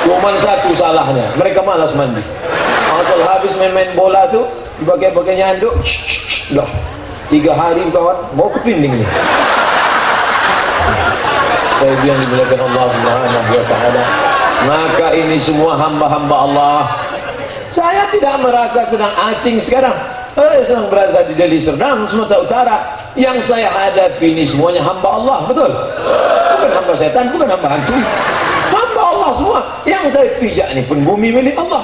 Cuman satu salahnya, mereka malas mandi. Kalau habis main bola tuh, dipakai nyanduk, dah 3 hari kawan, mau kepinding nih. Saya bilang dimuliakan Allah Subhanahu wa Ta'ala. Maka ini semua hamba-hamba Allah. Saya tidak merasa sedang asing sekarang. Saya sedang berada di Deli Serdang, Sumatera Utara. Yang saya hadapi ini semuanya hamba Allah, betul? Bukan hamba setan, bukan hamba hantu. Hamba Allah semua. Yang saya pijak ini pun bumi milik Allah.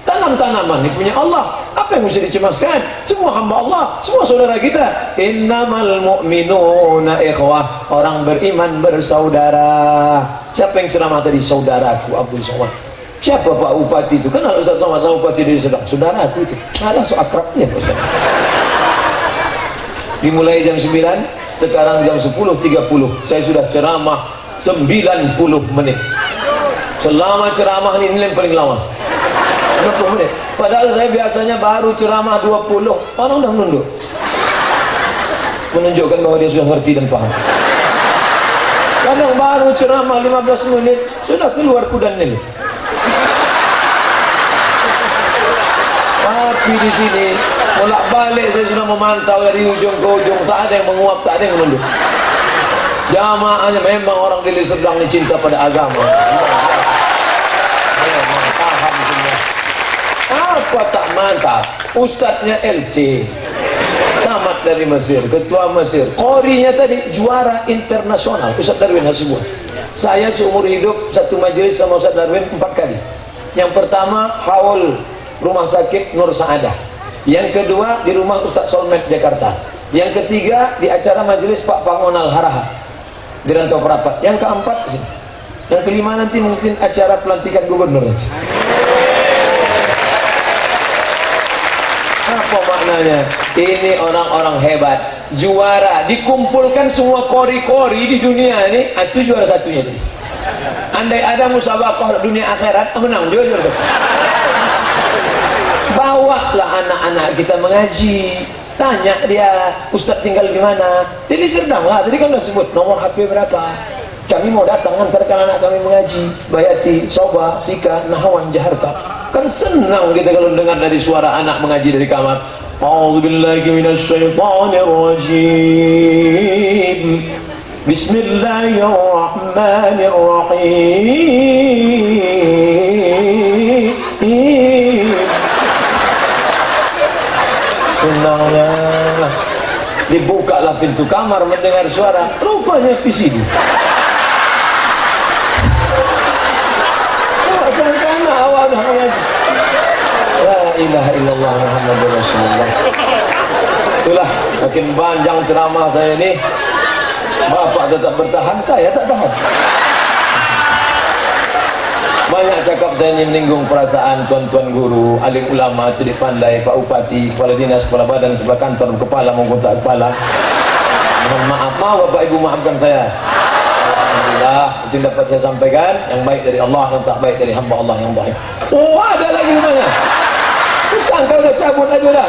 Tanam-tanaman ini punya Allah. Apa yang mesti dicemaskan? Semua hamba Allah, semua saudara kita. Innamal mu'minuna ikhwah. Orang beriman bersaudara. Siapa yang ceramah tadi? Saudaraku Abdul Somad. Siapa Pak Bupati itu? Kenal Ustaz Somad sama Bupati dari Sedang? Saudaraku itu. Alah so akrabnya. Dimulai jam 9, sekarang jam 10.30. Saya sudah ceramah 90 menit. Selama ceramah ini yang paling lama. 20 menit. Padahal saya biasanya baru ceramah 20. Orang udah menunduk. Menunjukkan bahwa dia sudah ngerti dan paham. Kadang baru ceramah 15 menit sudah keluar kudan ini. Tapi di sini bolak-balik saya sudah memantau dari ujung ke ujung, tak ada yang menguap, tak ada yang menunduk. Jamaahnya memang orang Deli Serdang ini cinta pada agama. Memang paham semua. Apa tak mantap? Ustadznya LC, tamat dari Mesir, ketua Mesir. Qorinya tadi juara internasional, Ustadz Darwin Hasibuan. Saya seumur hidup satu majelis sama Ustadz Darwin 4 kali. Yang pertama haul Rumah Sakit Nur Saadah. Yang kedua di rumah Ustadz Solmed Jakarta. Yang ketiga di acara majelis Pak Pangonal Haraha di Rantau Perapat. Yang keempat sih. Yang kelima nanti mungkin acara pelantikan gubernur. Apa maknanya? Ini orang-orang hebat, juara, dikumpulkan semua kori-kori di dunia ini, itu juara satunya. Andai ada musabaqah dunia akhirat, menang juara. Bawalah anak-anak kita mengaji. Tanya dia, Ustadz tinggal di mana? Jadi Serdang lah, tadi kan udah sebut nomor HP berapa. Kami mau datang antarkan anak kami mengaji. Bayati, Soba, Sika, Nahawan, Jaharta. Kan senang kita kalau dengar dari suara anak mengaji dari kamar. A'udzubillahi minasyaitonirrajim. Bismillahirrahmanirrahim. Senangnya dibukalah pintu kamar mendengar suara, rupanya VCD. Sangkana awal dah mengaji. La ilaha illallah Muhammadur Rasulullah. Itulah makin panjang ceramah saya ini. Bapak tetap bertahan, saya tak tahan. Banyak cakap saya menyinggung perasaan tuan-tuan guru, alim ulama, cerdik pandai, Pak Bupati, kepala dinas, kepala badan, kepala kantor, kepala maupun tak kepala. Mohon maaf, Bapak Ibu maafkan saya. Alhamdulillah, itu yang dapat saya sampaikan. Yang baik dari Allah, yang tak baik dari hamba Allah yang baik. Oh, ada lagi rumahnya. Sangka udah cabut aja dah.